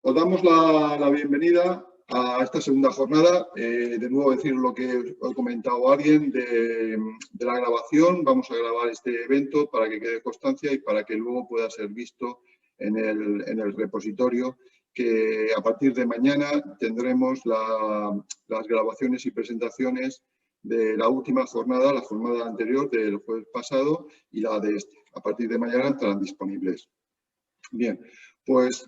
Os damos la bienvenida a esta segunda jornada. De nuevo decir lo que os he comentado a alguien de la grabación. Vamos a grabar este evento para que quede constancia y para que luego pueda ser visto en el repositorio, que a partir de mañana tendremos las grabaciones y presentaciones de la última jornada, la jornada anterior del jueves pasado y la de este. A partir de mañana estarán disponibles. Bien, pues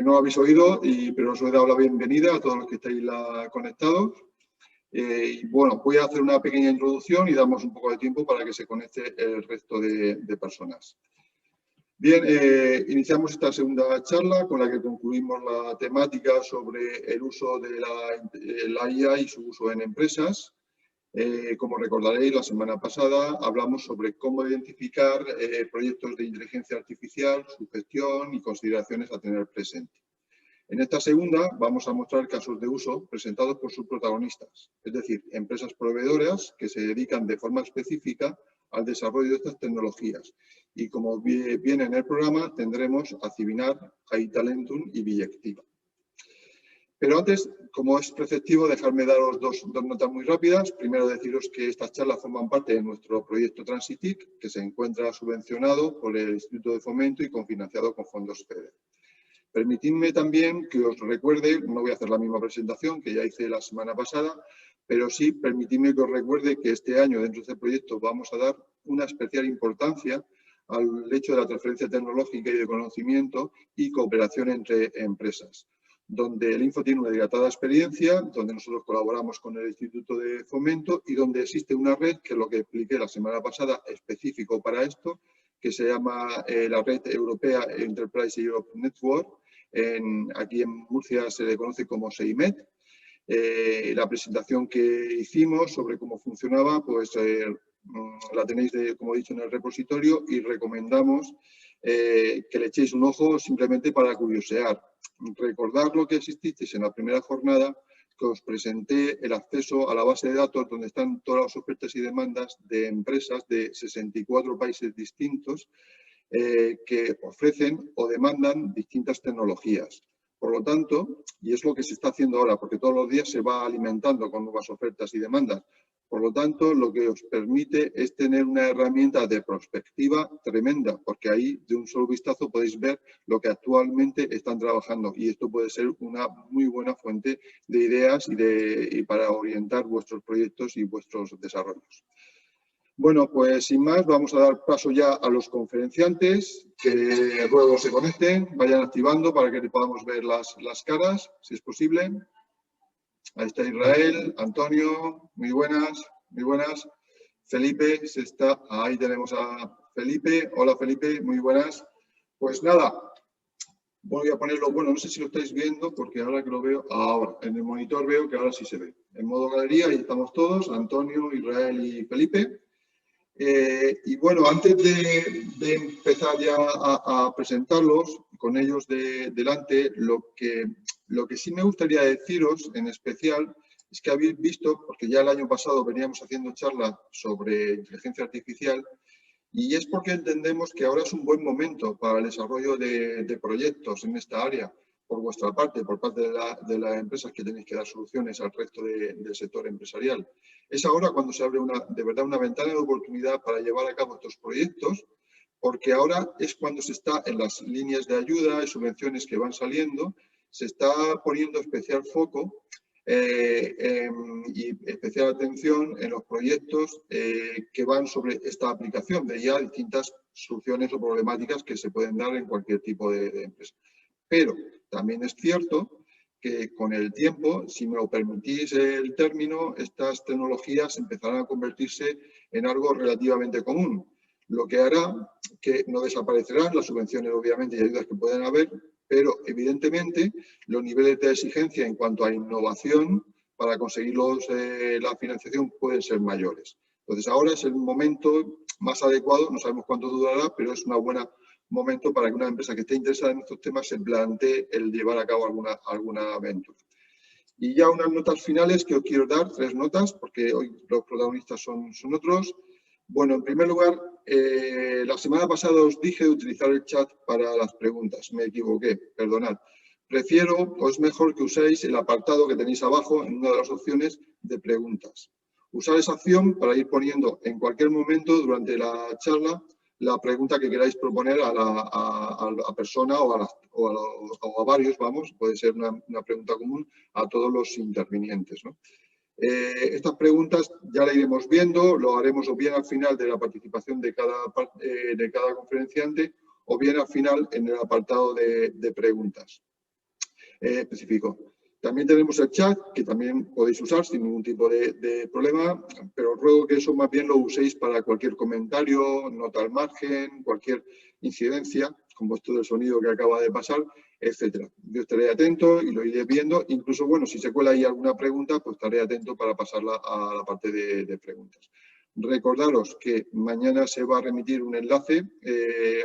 no habéis oído, pero os he dado la bienvenida a todos los que estáis conectados. Y bueno, voy a hacer una pequeña introducción y damos un poco de tiempo para que se conecte el resto de personas. Bien, iniciamos esta segunda charla con la que concluimos la temática sobre el uso de la IA y su uso en empresas. Como recordaréis, la semana pasada hablamos sobre cómo identificar proyectos de inteligencia artificial, su gestión y consideraciones a tener presente. En esta segunda vamos a mostrar casos de uso presentados por sus protagonistas, es decir, empresas proveedoras que se dedican de forma específica al desarrollo de estas tecnologías. Y como viene en el programa, tendremos a Civinar, Talentum y Biyectiva. Pero antes, como es preceptivo, dejadme daros dos notas muy rápidas. Primero, deciros que estas charlas forman parte de nuestro proyecto Transitic, que se encuentra subvencionado por el Instituto de Fomento y cofinanciado con fondos FEDER. Permitidme también que os recuerde, no voy a hacer la misma presentación que ya hice la semana pasada, pero sí permitidme que os recuerde que este año dentro de este proyecto vamos a dar una especial importancia al hecho de la transferencia tecnológica y de conocimiento y cooperación entre empresas, donde el Info tiene una dilatada experiencia, donde nosotros colaboramos con el Instituto de Fomento y donde existe una red, que es lo que expliqué la semana pasada, específico para esto, que se llama la Red Europea Enterprise Europe Network. Aquí en Murcia se le conoce como SEIMET. La presentación que hicimos sobre cómo funcionaba, pues la tenéis, como he dicho, en el repositorio y recomendamos que le echéis un ojo simplemente para curiosear. Recordad lo que exististeis en la primera jornada, que os presenté el acceso a la base de datos donde están todas las ofertas y demandas de empresas de 64 países distintos que ofrecen o demandan distintas tecnologías. Por lo tanto, y es lo que se está haciendo ahora, porque todos los días se va alimentando con nuevas ofertas y demandas, por lo tanto, lo que os permite es tener una herramienta de prospectiva tremenda, porque ahí de un solo vistazo podéis ver lo que actualmente están trabajando y esto puede ser una muy buena fuente de ideas y para orientar vuestros proyectos y vuestros desarrollos. Bueno, pues sin más, vamos a dar paso ya a los conferenciantes, que luego se conecten, vayan activando para que podamos ver las caras, si es posible. Ahí está Israel, Antonio, muy buenas, muy buenas. Felipe, ahí tenemos a Felipe. Hola Felipe, muy buenas. Pues nada, voy a ponerlo, bueno, no sé si lo estáis viendo, porque ahora que lo veo, ahora, en el monitor veo que ahora sí se ve. En modo galería, ahí estamos todos, Antonio, Israel y Felipe. Y bueno, antes de empezar ya a presentarlos, con ellos delante, lo que sí me gustaría deciros en especial es que habéis visto, porque ya el año pasado veníamos haciendo charlas sobre inteligencia artificial, y es porque entendemos que ahora es un buen momento para el desarrollo de proyectos en esta área, por vuestra parte, por parte de las empresas que tenéis que dar soluciones al resto del sector empresarial. Es ahora cuando se abre de verdad una ventana de oportunidad para llevar a cabo estos proyectos, porque ahora es cuando se está en las líneas de ayuda y subvenciones que van saliendo, se está poniendo especial foco y especial atención en los proyectos que van sobre esta aplicación de ya distintas soluciones o problemáticas que se pueden dar en cualquier tipo de empresa. Pero también es cierto que con el tiempo, si me lo permitís el término, estas tecnologías empezarán a convertirse en algo relativamente común, lo que hará que no desaparecerán las subvenciones, obviamente, y ayudas que pueden haber, pero evidentemente los niveles de exigencia en cuanto a innovación para conseguir la financiación pueden ser mayores. Entonces ahora es el momento más adecuado, no sabemos cuánto durará, pero es un buen momento para que una empresa que esté interesada en estos temas se plantee el llevar a cabo alguna aventura. Y ya unas notas finales que os quiero dar, 3 notas, porque hoy los protagonistas son otros. Bueno, en primer lugar, la semana pasada os dije de utilizar el chat para las preguntas. Me equivoqué, perdonad. prefiero o es mejor que uséis el apartado que tenéis abajo en una de las opciones de preguntas. Usar esa opción para ir poniendo en cualquier momento durante la charla la pregunta que queráis proponer a la persona o a varios, vamos, puede ser una pregunta común a todos los intervinientes, ¿no? Estas preguntas ya la iremos viendo, lo haremos o bien al final de la participación de cada conferenciante o bien al final en el apartado de preguntas específico. También tenemos el chat, que también podéis usar sin ningún tipo de problema, pero os ruego que eso más bien lo uséis para cualquier comentario, nota al margen, cualquier incidencia, como esto del sonido que acaba de pasar, etcétera. Yo estaré atento y lo iré viendo. Incluso, bueno, si se cuela ahí alguna pregunta, pues estaré atento para pasarla a la parte de preguntas. Recordaros que mañana se va a remitir un enlace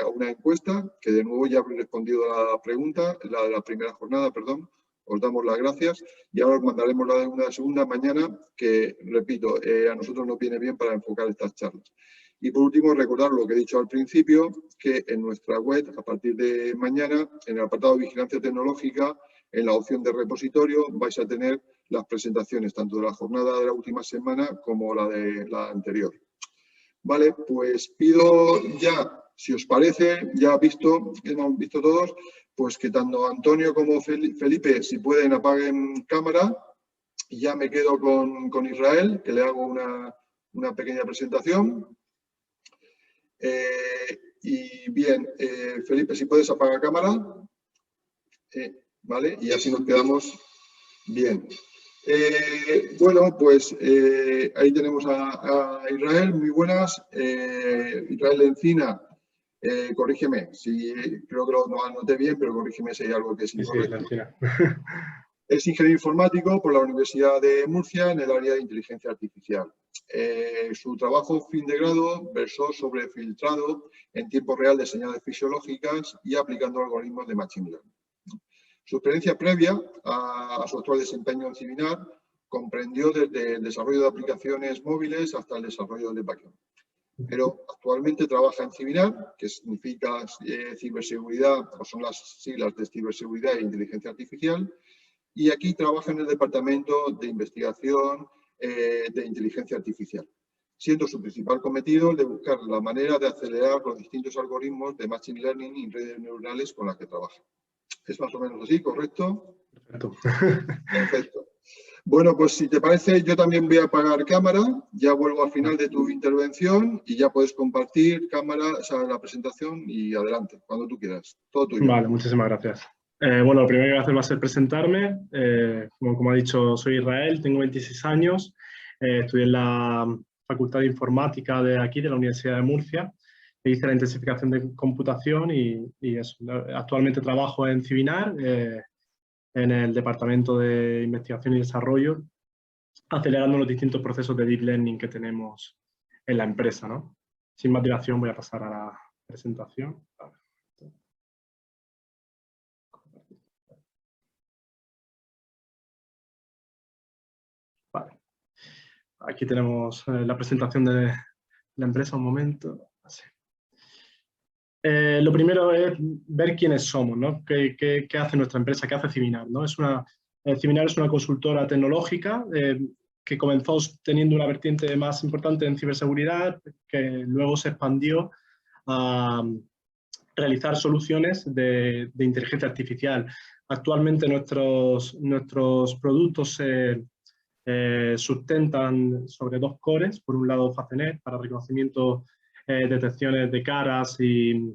a una encuesta, que de nuevo ya habré respondido a la pregunta, la de la primera jornada, perdón. Os damos las gracias y ahora os mandaremos la de una segunda mañana que, repito, a nosotros nos viene bien para enfocar estas charlas. Y por último, recordar lo que he dicho al principio, que en nuestra web, a partir de mañana, en el apartado de vigilancia tecnológica, en la opción de repositorio, vais a tener las presentaciones tanto de la jornada de la última semana como la de la anterior. Vale, pues pido ya, si os parece, ya hemos visto todos, pues que tanto Antonio como Felipe, si pueden, apaguen cámara y ya me quedo con Israel, que le hago una pequeña presentación. Y bien, Felipe, si puedes apagar cámara, ¿vale? Y así nos quedamos bien. Bueno, pues ahí tenemos a Israel, muy buenas. Israel Encina. Corrígeme, si creo que lo anoté bien, pero corrígeme si hay algo que es incorrecto. Sí, es ingeniero informático por la Universidad de Murcia en el área de inteligencia artificial. Su trabajo fin de grado versó sobre filtrado en tiempo real de señales fisiológicas y aplicando algoritmos de machine learning. Su experiencia previa a su actual desempeño en Civinar comprendió desde el desarrollo de aplicaciones móviles hasta el desarrollo de backend. Pero actualmente trabaja en Civinar, que significa ciberseguridad, o son las siglas de ciberseguridad e inteligencia artificial, y aquí trabaja en el departamento de investigación de inteligencia artificial, siendo su principal cometido el de buscar la manera de acelerar los distintos algoritmos de machine learning y redes neuronales con las que trabaja. ¿Es más o menos así, correcto? Perfecto. Perfecto. Bueno, pues si te parece, yo también voy a apagar cámara, ya vuelvo al final de tu intervención y ya puedes compartir cámara, o sea, la presentación y adelante, cuando tú quieras. Todo tuyo. Vale, muchísimas gracias. Bueno, lo primero que voy a hacer va a ser presentarme. Como ha dicho, soy Israel, tengo 26 años, estudié en la Facultad de Informática de aquí, de la Universidad de Murcia. Hice la intensificación de computación y eso. Actualmente trabajo en Civinar, en el Departamento de Investigación y Desarrollo, acelerando los distintos procesos de Deep Learning que tenemos en la empresa, ¿no? Sin más dilación voy a pasar a la presentación. Vale. Aquí tenemos la presentación de la empresa, un momento. Así. Lo primero es ver quiénes somos, ¿no? ¿Qué hace nuestra empresa? ¿Qué hace Civinar? ¿No? Civinar es una consultora tecnológica que comenzó teniendo una vertiente más importante en ciberseguridad, que luego se expandió a realizar soluciones de inteligencia artificial. Actualmente nuestros productos se sustentan sobre dos cores. Por un lado, FaceNet, para reconocimiento, detecciones de caras y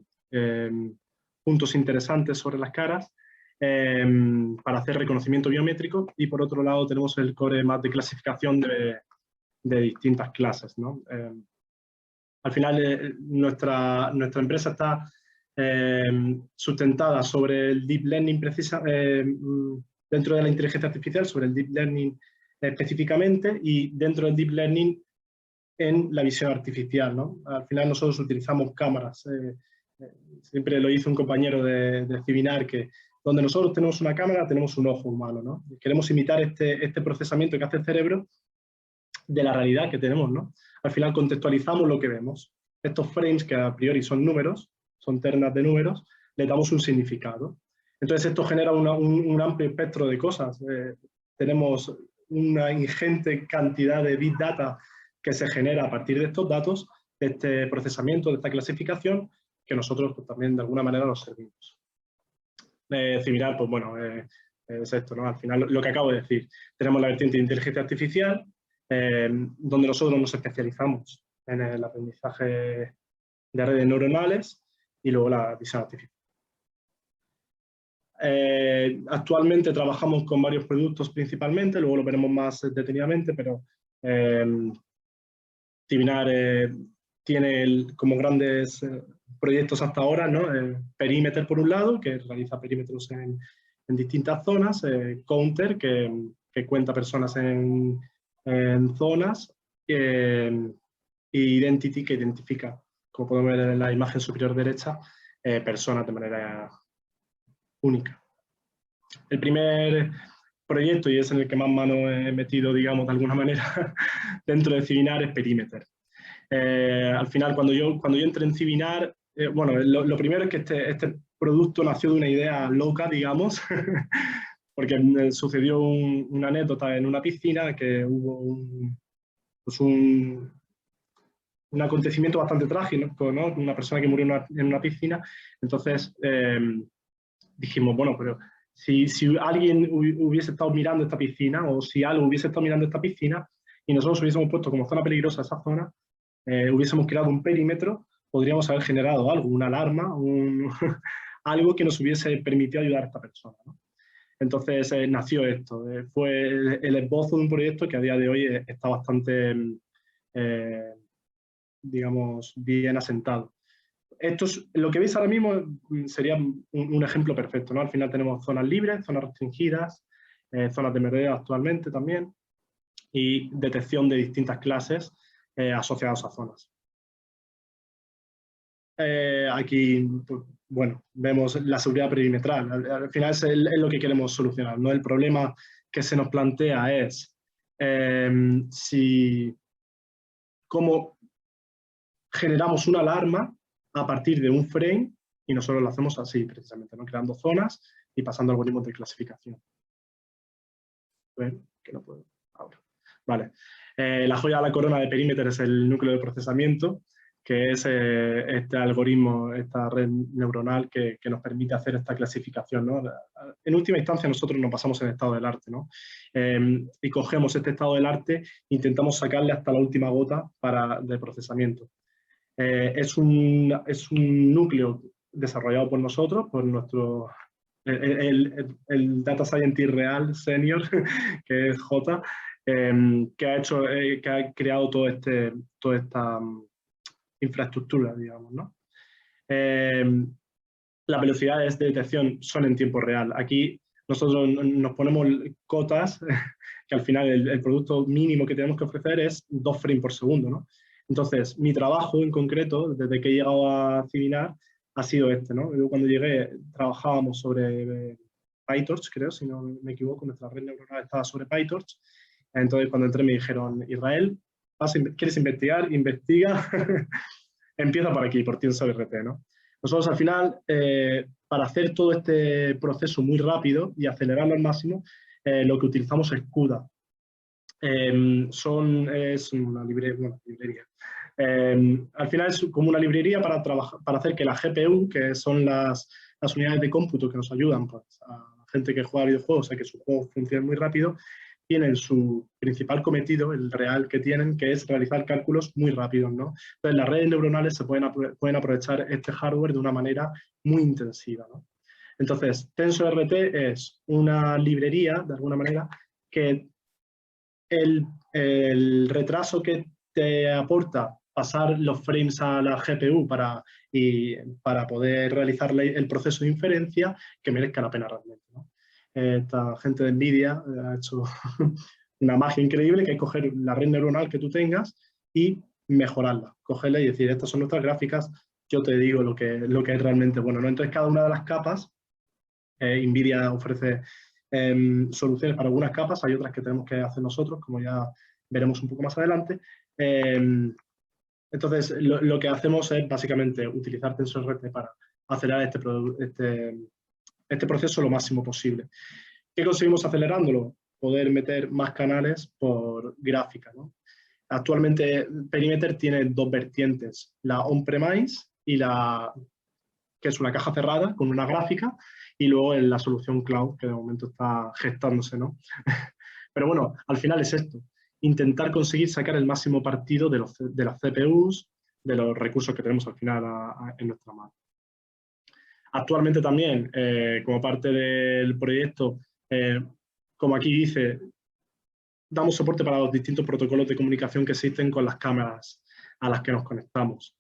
puntos interesantes sobre las caras, para hacer reconocimiento biométrico, y por otro lado tenemos el core más de clasificación de distintas clases, ¿no? Al final nuestra empresa está sustentada sobre el Deep Learning dentro de la inteligencia artificial, sobre el Deep Learning específicamente, y dentro del Deep Learning en la visión artificial, ¿no? Al final nosotros utilizamos cámaras. Siempre lo hizo un compañero de Civinar, que donde nosotros tenemos una cámara tenemos un ojo humano, ¿no? Queremos imitar este procesamiento que hace el cerebro de la realidad que tenemos, ¿no? Al final contextualizamos lo que vemos. Estos frames, que a priori son números, son ternas de números, le damos un significado. Entonces esto genera un amplio espectro de cosas. Tenemos una ingente cantidad de Big Data que se genera a partir de estos datos, de este procesamiento, de esta clasificación, que nosotros pues, también de alguna manera nos servimos. Similar, pues bueno, es esto, ¿no? Al final lo que acabo de decir, tenemos la vertiente de inteligencia artificial, donde nosotros nos especializamos en el aprendizaje de redes neuronales y luego la visión artificial. Actualmente trabajamos con varios productos principalmente, luego lo veremos más detenidamente, pero Tivinar tiene como grandes proyectos hasta ahora, ¿no? Perimeter por un lado, que realiza perímetros en distintas zonas, Counter, que cuenta personas en zonas, y Identity, que identifica, como podemos ver en la imagen superior derecha, personas de manera única. El primer proyecto, y es en el que más mano he metido, digamos, de alguna manera, dentro de Civinar, es Perimeter. Al final, cuando yo entré en Civinar, bueno, lo primero es que este producto nació de una idea loca, digamos, porque sucedió una anécdota en una piscina, que hubo un acontecimiento bastante trágico, ¿no? Una persona que murió en una piscina. Entonces dijimos, bueno, pero si alguien hubiese estado mirando esta piscina, o si algo hubiese estado mirando esta piscina, y nosotros hubiésemos puesto como zona peligrosa esa zona, hubiésemos creado un perímetro, podríamos haber generado algo, una alarma, algo que nos hubiese permitido ayudar a esta persona, ¿no? Entonces nació esto, fue el esbozo de un proyecto que a día de hoy está bastante, digamos, bien asentado. Lo que veis ahora mismo sería un ejemplo perfecto, ¿no? Al final tenemos zonas libres, zonas restringidas, zonas de merodeo actualmente también, y detección de distintas clases asociadas a zonas. Aquí, pues, bueno, vemos la seguridad perimetral. Al final es lo que queremos solucionar, ¿no? El problema que se nos plantea es cómo generamos una alarma a partir de un frame, y nosotros lo hacemos así, precisamente, ¿no? Creando zonas y pasando algoritmos de clasificación. Que no puedo ahora. Vale. La joya de la corona de Perimeter es el núcleo de procesamiento, que es este algoritmo, esta red neuronal que nos permite hacer esta clasificación, ¿no? En última instancia, nosotros nos basamos en el estado del arte, ¿no? Y cogemos este estado del arte e intentamos sacarle hasta la última gota de procesamiento. Es un núcleo desarrollado por nosotros, por nuestro el Data Scientist real senior, que es J, que ha creado toda esta infraestructura, digamos, ¿no? Las velocidades de detección son en tiempo real. Aquí nosotros nos ponemos cotas, que al final el producto mínimo que tenemos que ofrecer es 2 frames por segundo, ¿no? Entonces, mi trabajo en concreto, desde que he llegado a Civinar, ha sido este, ¿no? Yo cuando llegué trabajábamos sobre PyTorch, creo, si no me equivoco, nuestra red neuronal estaba sobre PyTorch. Entonces, cuando entré me dijeron, Israel, ¿quieres investigar? Investiga. Empieza por aquí, por TensorRT, ¿no? Nosotros al final, para hacer todo este proceso muy rápido y acelerarlo al máximo, lo que utilizamos es CUDA. Es una librería. Al final es como una librería para hacer que la GPU, que son las unidades de cómputo que nos ayudan, pues, a gente que juega videojuegos, a que sus juegos funcionen muy rápido, tienen su principal cometido, el real que tienen, que es realizar cálculos muy rápidos, ¿no? Entonces, las redes neuronales se pueden aprovechar este hardware de una manera muy intensiva, ¿no? Entonces, TensorRT es una librería, de alguna manera, que el retraso que te aporta pasar los frames a la GPU para poder realizar el proceso de inferencia, que merezca la pena realmente, ¿no? Esta gente de NVIDIA ha hecho una magia increíble, que es coger la red neuronal que tú tengas y mejorarla, cogerla y decir, estas son nuestras gráficas, yo te digo lo que es realmente bueno, ¿no? Entonces, cada una de las capas, NVIDIA ofrece soluciones para algunas capas, hay otras que tenemos que hacer nosotros, como ya veremos un poco más adelante. Entonces, lo que hacemos es básicamente utilizar TensorRT para acelerar este proceso lo máximo posible. ¿Qué conseguimos acelerándolo? Poder meter más canales por gráfica, ¿no? Actualmente Perimeter tiene dos vertientes, la on-premise y que es una caja cerrada con una gráfica, y luego en la solución cloud, que de momento está gestándose, ¿no? Pero bueno, al final es esto, intentar conseguir sacar el máximo partido de las CPUs, de los recursos que tenemos al final en nuestra mano. Actualmente también, como parte del proyecto, como aquí dice, damos soporte para los distintos protocolos de comunicación que existen con las cámaras a las que nos conectamos.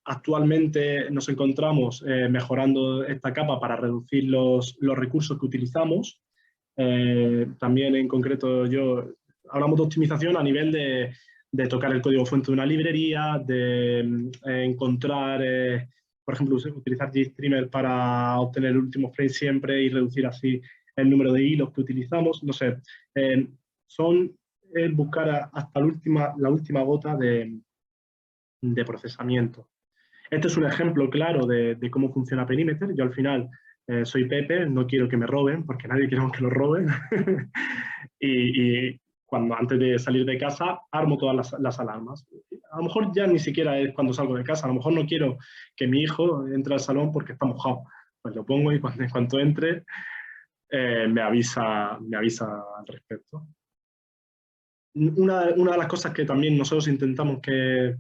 Actualmente nos encontramos mejorando esta capa para reducir los recursos que utilizamos. También en concreto hablamos de optimización a nivel de tocar el código fuente de una librería, de encontrar, por ejemplo, utilizar GStreamer para obtener el último frame siempre y reducir así el número de hilos que utilizamos. No sé, son buscar hasta la última gota de procesamiento. Este es un ejemplo claro de cómo funciona Perimeter. Yo al final soy Pepe, no quiero que me roben, porque nadie quiere que lo roben. y cuando antes de salir de casa armo todas las alarmas. A lo mejor ya ni siquiera es cuando salgo de casa. A lo mejor no quiero que mi hijo entre al salón porque está mojado. Pues lo pongo y en cuanto entre me avisa al respecto. Una de las cosas que también nosotros intentamos que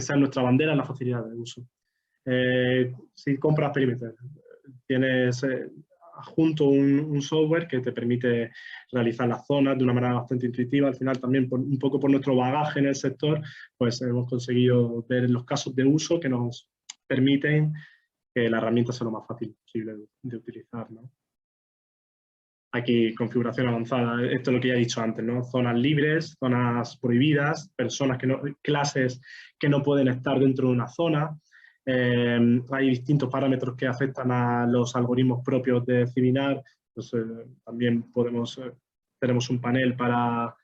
sea nuestra bandera es la facilidad de uso. Si compras Perimeter, tienes junto un software que te permite realizar las zonas de una manera bastante intuitiva. Al final también un poco por nuestro bagaje en el sector, pues hemos conseguido ver los casos de uso que nos permiten que la herramienta sea lo más fácil posible de utilizar, ¿no? Aquí, configuración avanzada, esto es lo que ya he dicho antes, ¿no? Zonas libres, zonas prohibidas, clases que no pueden estar dentro de una zona. Hay distintos parámetros que afectan a los algoritmos propios de Ciminar. Pues, también tenemos un panel para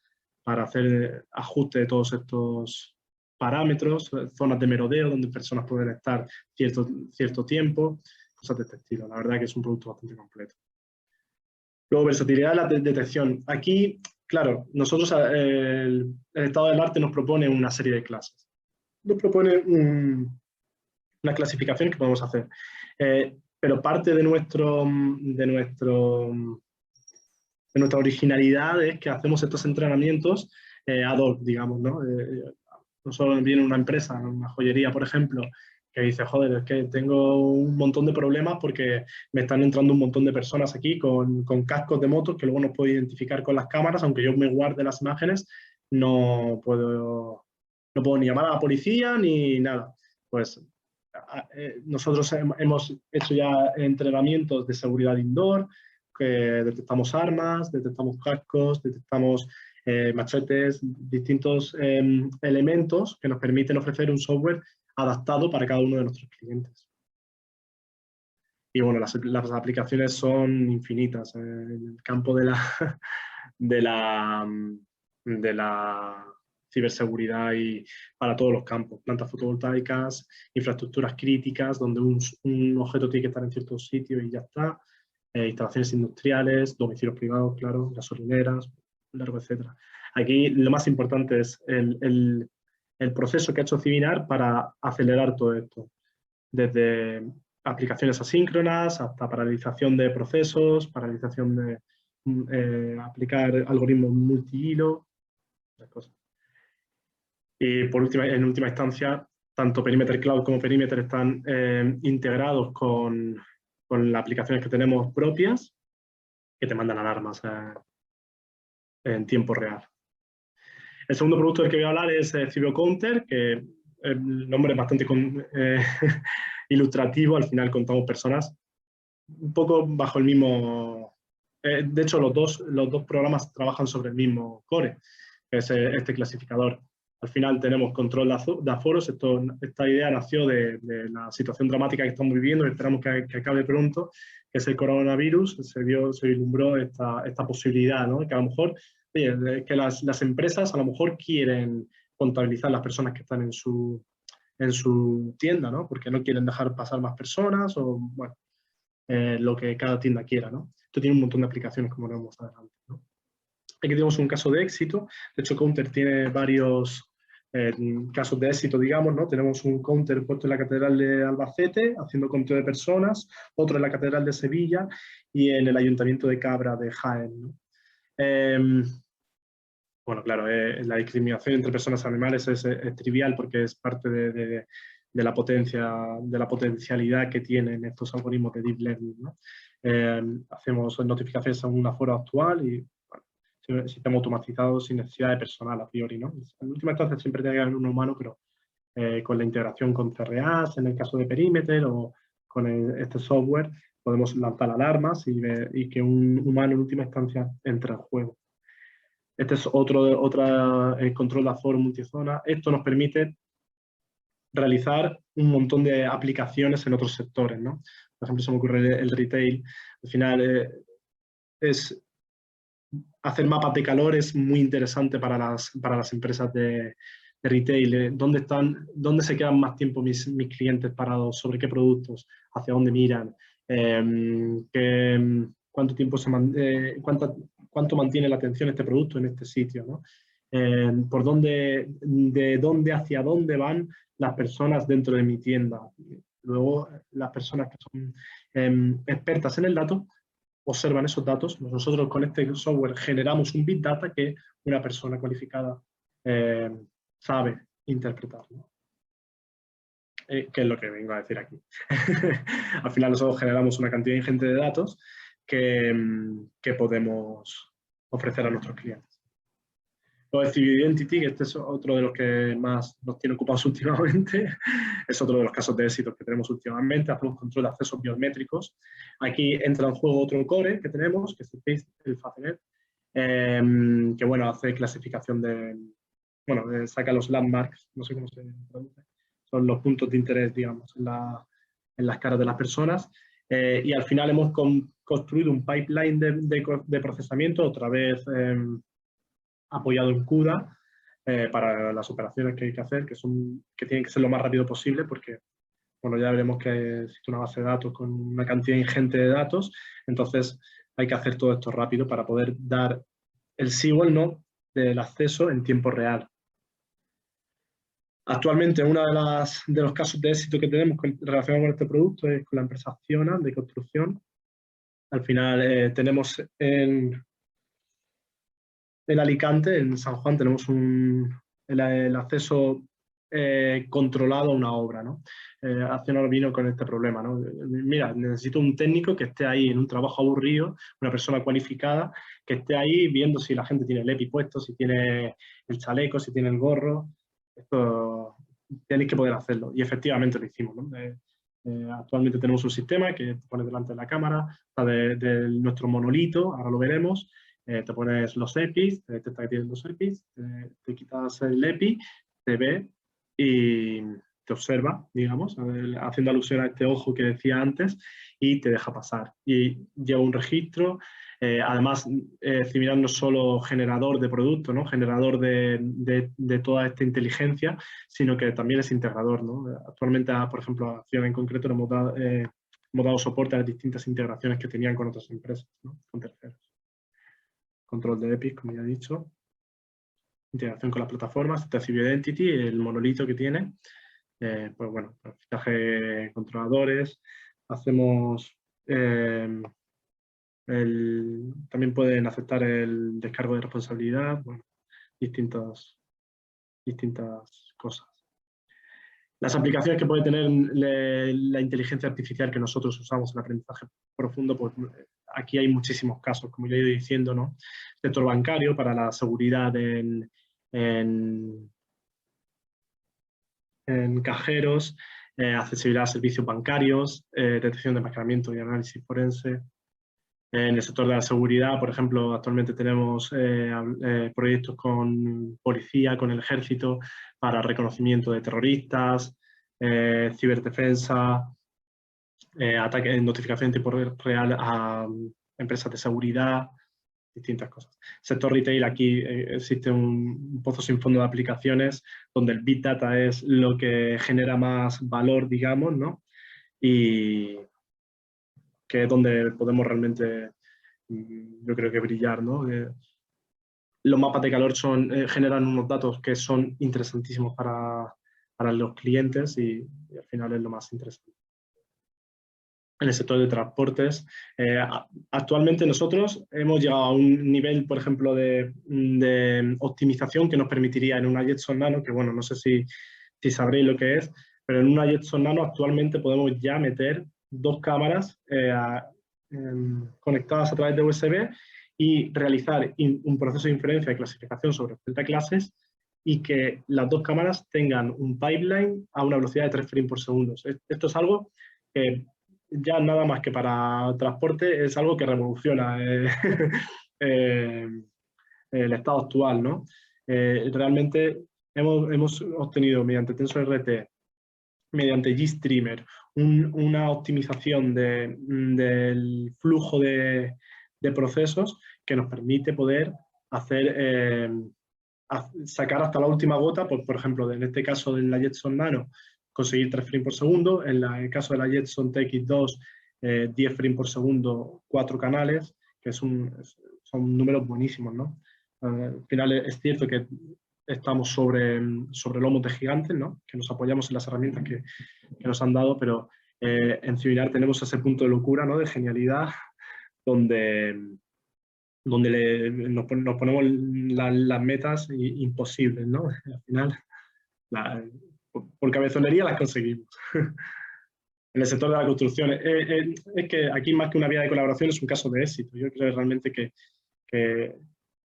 hacer ajuste de todos estos parámetros, zonas de merodeo donde personas pueden estar cierto tiempo, cosas de este estilo. La verdad que es un producto bastante completo. Luego, versatilidad de la detección. Aquí, claro, nosotros, el estado del arte nos propone una serie de clases. Nos propone una clasificación que podemos hacer. Pero parte de nuestra originalidad es que hacemos estos entrenamientos ad hoc, digamos, ¿no? Nosotros viene una empresa, una joyería, por ejemplo, que dice, joder, es que tengo un montón de problemas porque me están entrando un montón de personas aquí con cascos de motos que luego no puedo identificar con las cámaras, aunque yo me guarde las imágenes, no puedo ni llamar a la policía ni nada. Pues nosotros hemos hecho ya entrenamientos de seguridad indoor, que detectamos armas, detectamos cascos, detectamos machetes, distintos elementos que nos permiten ofrecer un software adaptado para cada uno de nuestros clientes. Y bueno, las aplicaciones son infinitas. En el campo de la ciberseguridad y para todos los campos, plantas fotovoltaicas, infraestructuras críticas, donde un objeto tiene que estar en cierto sitio y ya está, instalaciones industriales, domicilios privados, claro, gasolineras, largo, etcétera. Aquí lo más importante es el proceso que ha hecho Ciminar para acelerar todo esto, desde aplicaciones asíncronas hasta paralización de procesos, paralización de aplicar algoritmos multihilo, esas cosas. Y en última instancia, tanto Perimeter Cloud como Perimeter están integrados con las aplicaciones que tenemos propias, que te mandan alarmas en tiempo real. El segundo producto del que voy a hablar es CyberCounter, que el nombre es bastante ilustrativo. Al final contamos personas un poco bajo el mismo... de hecho, los dos programas trabajan sobre el mismo core, que es este clasificador. Al final tenemos control de aforos. Esta idea nació de la situación dramática que estamos viviendo y esperamos que acabe pronto, que es el coronavirus. Se vislumbró esta posibilidad, ¿no? Que a lo mejor, oye, que las empresas a lo mejor quieren contabilizar las personas que están en su tienda, ¿no? Porque no quieren dejar pasar más personas o, bueno, lo que cada tienda quiera, ¿no? Esto tiene un montón de aplicaciones, como veremos más adelante, ¿no? Aquí tenemos un caso de éxito. De hecho, Counter tiene varios casos de éxito, digamos, ¿no? Tenemos un Counter puesto en la Catedral de Albacete, haciendo conteo de personas, otro en la Catedral de Sevilla y en el Ayuntamiento de Cabra de Jaén, ¿no? Bueno, claro, la discriminación entre personas y animales es trivial porque es parte de la potencialidad que tienen estos algoritmos de Deep Learning, ¿no? Hacemos notificaciones a un aforo actual y bueno, sistema automatizado sin necesidad de personal a priori, ¿no? En última instancia siempre tiene que haber un humano, pero con la integración con CRAs, en el caso de Perimeter o con este software, podemos lanzar alarmas y que un humano en última instancia entre al juego. Este es otro control de aforo multizona. Esto nos permite realizar un montón de aplicaciones en otros sectores, ¿no? Por ejemplo, se me ocurre el retail. Al final es hacer mapas de calor es muy interesante para las empresas de retail. ¿Dónde se quedan más tiempo mis clientes parados? ¿Sobre qué productos? ¿Hacia dónde miran? ¿Cuánto tiempo cuánto mantiene la atención este producto en este sitio, ¿no? De dónde hacia dónde van las personas dentro de mi tienda. Luego, las personas que son expertas en el dato observan esos datos. Nosotros con este software generamos un Big Data que una persona cualificada sabe interpretar, ¿no? ¿Qué es lo que vengo a decir aquí? Al final nosotros generamos una cantidad ingente de datos que podemos ofrecer a nuestros clientes. Lo de Civil Identity, que este es otro de los que más nos tiene ocupados últimamente, es otro de los casos de éxito que tenemos últimamente. Hacemos control de accesos biométricos. Aquí entra en juego otro core que tenemos, que es el FACENET, que bueno, hace clasificación saca los landmarks, no sé cómo se traduce, son los puntos de interés, digamos, en las caras de las personas. Y al final hemos construido un pipeline de procesamiento, otra vez apoyado en CUDA, para las operaciones que hay que hacer, que tienen que ser lo más rápido posible, porque bueno, ya veremos que existe una base de datos con una cantidad ingente de datos, entonces hay que hacer todo esto rápido para poder dar el sí o el no del acceso en tiempo real. Actualmente, uno de los casos de éxito que tenemos relacionado con este producto es con la empresa Acciona de construcción. Al final tenemos en Alicante, en San Juan, tenemos el acceso controlado a una obra, ¿no? Acciona vino con este problema, ¿no? Mira, necesito un técnico que esté ahí en un trabajo aburrido, una persona cualificada, que esté ahí viendo si la gente tiene el EPI puesto, si tiene el chaleco, si tiene el gorro. Esto tenéis que poder hacerlo. Y efectivamente lo hicimos, ¿no? Actualmente tenemos un sistema que te pones delante de la cámara, está de nuestro monolito, ahora lo veremos. Te pones los EPIs, te detecta que tienes los EPIs, te quitas el EPI, te ve y te observa, digamos, haciendo alusión a este ojo que decía antes, y te deja pasar. Y lleva un registro. Además, Cimilar no es solo generador de producto, ¿no? Generador de toda esta inteligencia, sino que también es integrador, ¿no? Actualmente, por ejemplo, a Acciona en concreto, le hemos dado soporte a las distintas integraciones que tenían con otras empresas, ¿no? Con terceros. Control de EPIs, como ya he dicho. Integración con las plataformas, este Civil Identity, el monolito que tiene. Pues bueno, fichaje controladores. Hacemos... también pueden aceptar el descargo de responsabilidad, bueno, distintas cosas. Las aplicaciones que puede tener la inteligencia artificial que nosotros usamos en aprendizaje profundo, pues aquí hay muchísimos casos, como ya he ido diciendo, ¿no? Sector bancario para la seguridad en cajeros, accesibilidad a servicios bancarios, detección de enmascaramiento y análisis forense. En el sector de la seguridad, por ejemplo, actualmente tenemos proyectos con policía, con el ejército, para reconocimiento de terroristas, ciberdefensa, notificación en tiempo real a empresas de seguridad, distintas cosas. Sector retail, aquí existe un pozo sin fondo de aplicaciones donde el Big Data es lo que genera más valor, digamos, ¿no? Y que es donde podemos realmente, yo creo que brillar, ¿no? Los mapas de calor generan unos datos que son interesantísimos para los clientes y al final es lo más interesante. En el sector de transportes, actualmente nosotros hemos llegado a un nivel, por ejemplo, de optimización que nos permitiría en una Jetson Nano, que bueno, no sé si sabréis lo que es, pero en una Jetson Nano actualmente podemos ya meter 2 cámaras conectadas a través de USB y realizar un proceso de inferencia de clasificación sobre 30 clases y que las 2 cámaras tengan un pipeline a una velocidad de 3 frames por segundo. Esto es algo que ya nada más que para transporte es algo que revoluciona el estado actual, ¿no? Realmente hemos obtenido mediante TensorRT, mediante GStreamer, una optimización del flujo de procesos que nos permite poder hacer, sacar hasta la última gota, por ejemplo, en este caso de la Jetson Nano, conseguir 3 frames por segundo, en el caso de la Jetson TX2, 10 frames por segundo, 4 canales, que son números buenísimos, ¿no? Al final es cierto que estamos sobre lomos de gigantes, ¿no? Que nos apoyamos en las herramientas que nos han dado, pero en Civinar tenemos ese punto de locura, ¿no? De genialidad, donde nos ponemos las metas imposibles, ¿no? Al final, por cabezonería las conseguimos. En el sector de la construcción, es que aquí más que una vía de colaboración es un caso de éxito. Yo creo realmente que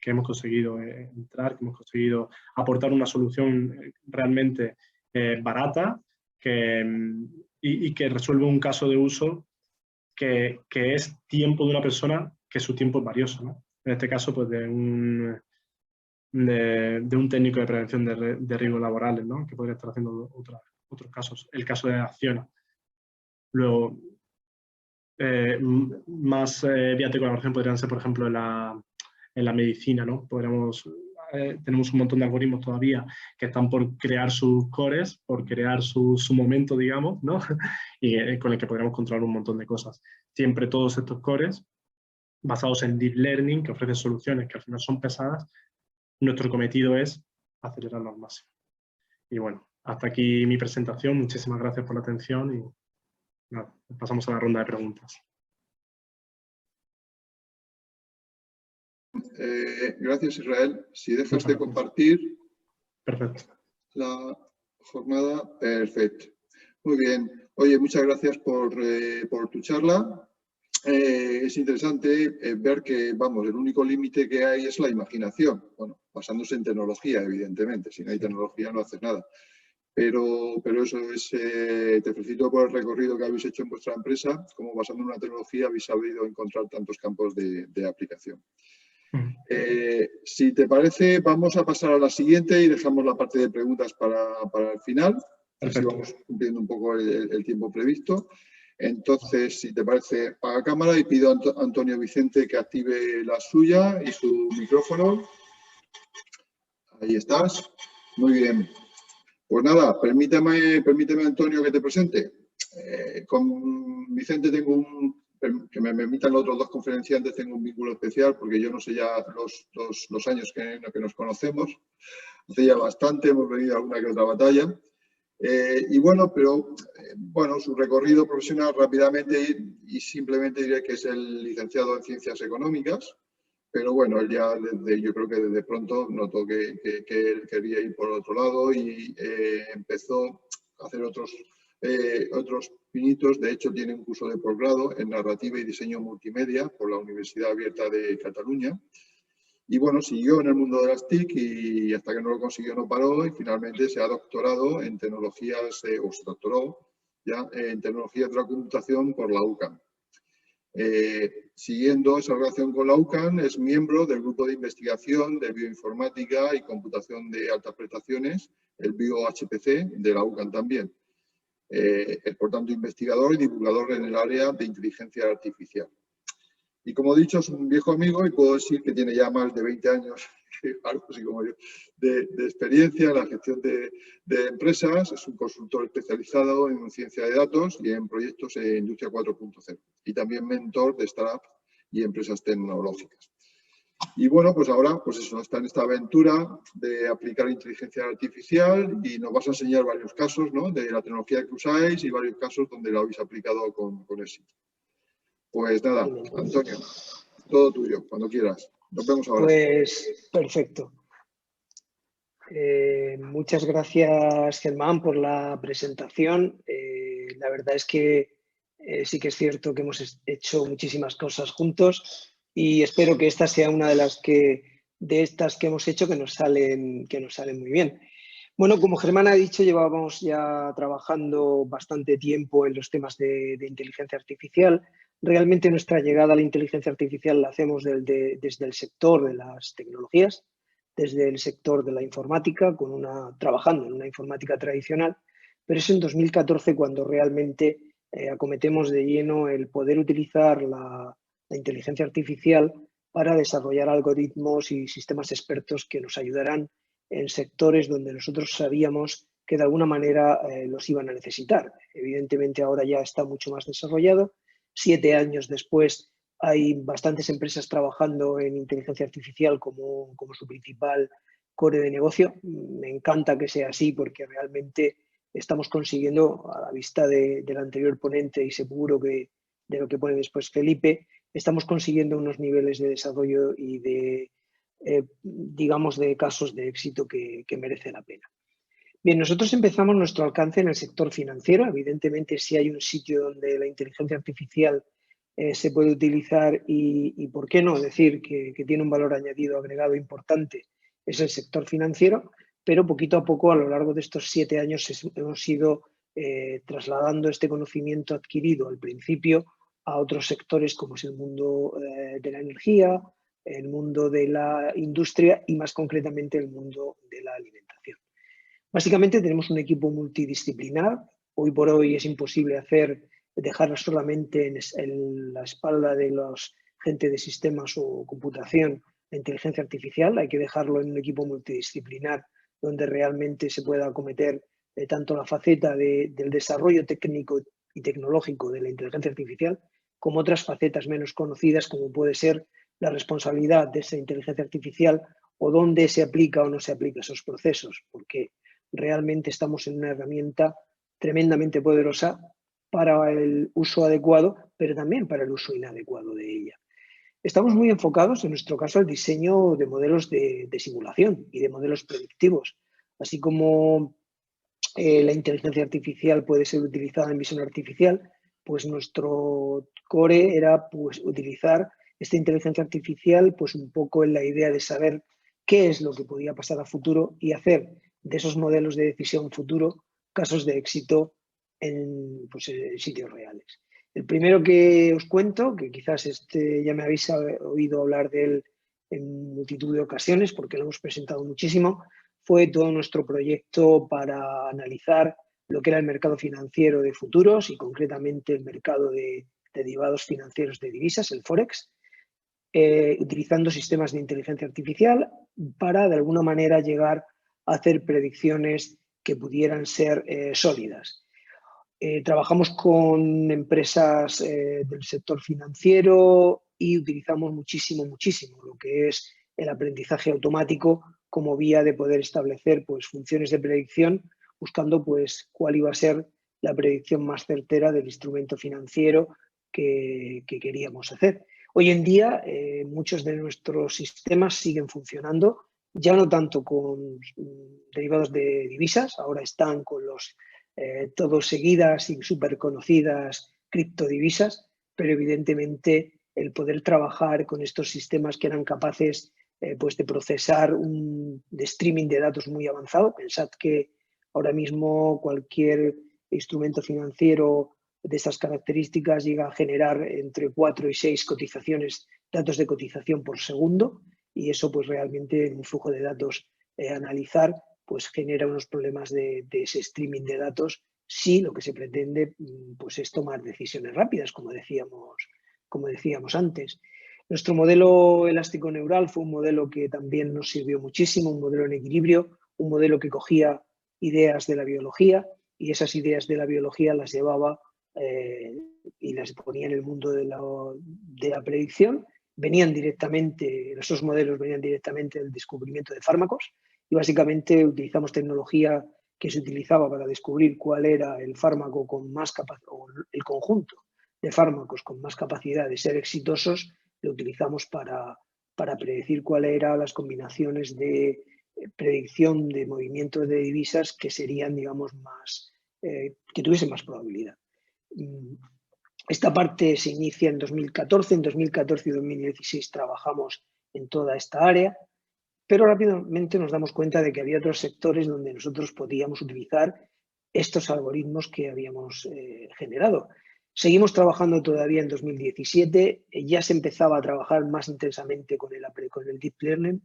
hemos conseguido entrar, que hemos conseguido aportar una solución realmente barata y que resuelve un caso de uso que es tiempo de una persona, que su tiempo es valioso, ¿no? En este caso, pues de un técnico de prevención de riesgos laborales, ¿no? Que podría estar haciendo otros casos. El caso de Acciona. Luego, más vías de colaboración podrían ser, por ejemplo, en la medicina, ¿no? Tenemos un montón de algoritmos todavía que están por crear sus cores, por crear su momento, digamos, ¿no? Y con el que podríamos controlar un montón de cosas. Siempre todos estos cores, basados en Deep Learning, que ofrecen soluciones que al final son pesadas, nuestro cometido es acelerarlo al máximo. Y bueno, hasta aquí mi presentación. Muchísimas gracias por la atención y nada, pasamos a la ronda de preguntas. Gracias, Israel. Si dejas de compartir. Perfecto. La jornada, perfecto. Muy bien. Oye, muchas gracias por tu charla. Es interesante ver que, vamos, el único límite que hay es la imaginación. Bueno, basándose en tecnología, evidentemente. Si no hay tecnología no haces nada. Pero eso es, te felicito por el recorrido que habéis hecho en vuestra empresa, como basando en una tecnología habéis sabido encontrar tantos campos de aplicación. Si te parece, vamos a pasar a la siguiente y dejamos la parte de preguntas para el final. Así vamos cumpliendo un poco el tiempo previsto. Entonces, si te parece, apaga cámara y pido a Antonio Vicente que active la suya y su micrófono. Ahí estás. Muy bien. Pues nada, permíteme, Antonio, que te presente. Con Vicente tengo que me permitan los otros 2 conferenciantes, tengo un vínculo especial porque yo no sé ya los años que nos conocemos. Hace ya bastante, hemos venido a alguna que otra batalla. Y bueno, bueno, su recorrido profesional rápidamente y simplemente diré que es el licenciado en Ciencias Económicas. Pero bueno, él ya yo creo que desde pronto notó que él quería ir por otro lado y empezó a hacer otros pinitos. De hecho, tiene un curso de posgrado en Narrativa y Diseño Multimedia por la Universidad Abierta de Cataluña. Y bueno, siguió en el mundo de las TIC y hasta que no lo consiguió no paró y finalmente se ha doctorado en tecnologías, o se doctoró ya en tecnologías de la computación por la UCAM. Siguiendo esa relación con la UCAM, es miembro del grupo de investigación de bioinformática y computación de altas prestaciones, el BioHPC, de la UCAM también. Es, por tanto, investigador y divulgador en el área de inteligencia artificial. Y como he dicho, es un viejo amigo y puedo decir que tiene ya más de 20 años algo así como yo, de experiencia en la gestión de empresas. Es un consultor especializado en ciencia de datos y en proyectos en Industria 4.0 y también mentor de startups y empresas tecnológicas. Y bueno, pues ahora pues eso, está en esta aventura de aplicar inteligencia artificial y nos vas a enseñar varios casos, ¿no?, de la tecnología que usáis y varios casos donde lo habéis aplicado con éxito. Pues nada, Antonio, todo tuyo, cuando quieras. Nos vemos ahora. Pues perfecto. Muchas gracias, Germán, por la presentación. La verdad es que sí que es cierto que hemos hecho muchísimas cosas juntos y espero que esta sea una de estas que hemos hecho que nos salen muy bien. Bueno, como Germán ha dicho, llevábamos ya trabajando bastante tiempo en los temas de inteligencia artificial. Realmente nuestra llegada a la inteligencia artificial la hacemos desde el sector de las tecnologías, desde el sector de la informática, trabajando en una informática tradicional, pero es en 2014 cuando realmente acometemos de lleno el poder utilizar la inteligencia artificial para desarrollar algoritmos y sistemas expertos que nos ayudarán en sectores donde nosotros sabíamos que de alguna manera los iban a necesitar. Evidentemente ahora ya está mucho más desarrollado. 7 años después hay bastantes empresas trabajando en inteligencia artificial como su principal core de negocio. Me encanta que sea así porque realmente estamos consiguiendo, a la vista del anterior ponente y seguro que de lo que pone después Felipe, estamos consiguiendo unos niveles de desarrollo y digamos, de casos de éxito que merece la pena. Bien, nosotros empezamos nuestro alcance en el sector financiero. Evidentemente, si hay un sitio donde la inteligencia artificial se puede utilizar y por qué no decir que tiene un valor añadido agregado importante, es el sector financiero, pero poquito a poco a lo largo de estos 7 años hemos ido trasladando este conocimiento adquirido al principio a otros sectores como es el mundo de la energía, el mundo de la industria y más concretamente el mundo de la alimentación. Básicamente tenemos un equipo multidisciplinar. Hoy por hoy es imposible dejar solamente en la espalda de los gente de sistemas o computación la inteligencia artificial. Hay que dejarlo en un equipo multidisciplinar donde realmente se pueda acometer tanto la faceta del desarrollo técnico y tecnológico de la inteligencia artificial como otras facetas menos conocidas como puede ser la responsabilidad de esa inteligencia artificial o dónde se aplica o no se aplica esos procesos, porque realmente estamos en una herramienta tremendamente poderosa para el uso adecuado, pero también para el uso inadecuado de ella. Estamos muy enfocados, en nuestro caso, al diseño de modelos de simulación y de modelos predictivos, así como la inteligencia artificial puede ser utilizada en visión artificial, pues nuestro core era pues, utilizar esta inteligencia artificial pues, un poco en la idea de saber qué es lo que podía pasar a futuro y hacer de esos modelos de decisión futuro casos de éxito en sitios reales. El primero que os cuento, que quizás ya me habéis oído hablar de él en multitud de ocasiones porque lo hemos presentado muchísimo, fue todo nuestro proyecto para analizar lo que era el mercado financiero de futuros y concretamente el mercado de derivados financieros de divisas, el Forex, utilizando sistemas de inteligencia artificial para de alguna manera llegar a hacer predicciones que pudieran ser sólidas. Trabajamos con empresas del sector financiero y utilizamos muchísimo lo que es el aprendizaje automático como vía de poder establecer pues, funciones de predicción buscando pues, cuál iba a ser la predicción más certera del instrumento financiero que queríamos hacer. Hoy en día muchos de nuestros sistemas siguen funcionando, ya no tanto con derivados de divisas, ahora están con los todos seguidas y súper conocidas criptodivisas, pero evidentemente el poder trabajar con estos sistemas que eran capaces pues de procesar de streaming de datos muy avanzado. Pensad que ahora mismo cualquier instrumento financiero de estas características llega a generar entre 4 y 6 datos de cotización por segundo y eso pues realmente en un flujo de datos analizar pues genera unos problemas de ese streaming de datos si lo que se pretende pues es tomar decisiones rápidas, como decíamos antes. Nuestro modelo elástico neural fue un modelo que también nos sirvió muchísimo, un modelo en equilibrio, un modelo que cogía ideas de la biología y esas ideas de la biología las llevaba y las ponía en el mundo de la predicción. Esos modelos venían directamente del descubrimiento de fármacos y básicamente utilizamos tecnología que se utilizaba para descubrir cuál era el fármaco con más capacidad, o el conjunto de fármacos con más capacidad de ser exitosos, lo utilizamos para predecir cuáles eran las combinaciones de predicción de movimientos de divisas que serían, digamos, que tuviesen más probabilidad. Esta parte se inicia en 2014, en 2014 y 2016 trabajamos en toda esta área, pero rápidamente nos damos cuenta de que había otros sectores donde nosotros podíamos utilizar estos algoritmos que habíamos generado. Seguimos trabajando todavía en 2017, ya se empezaba a trabajar más intensamente con el Deep Learning,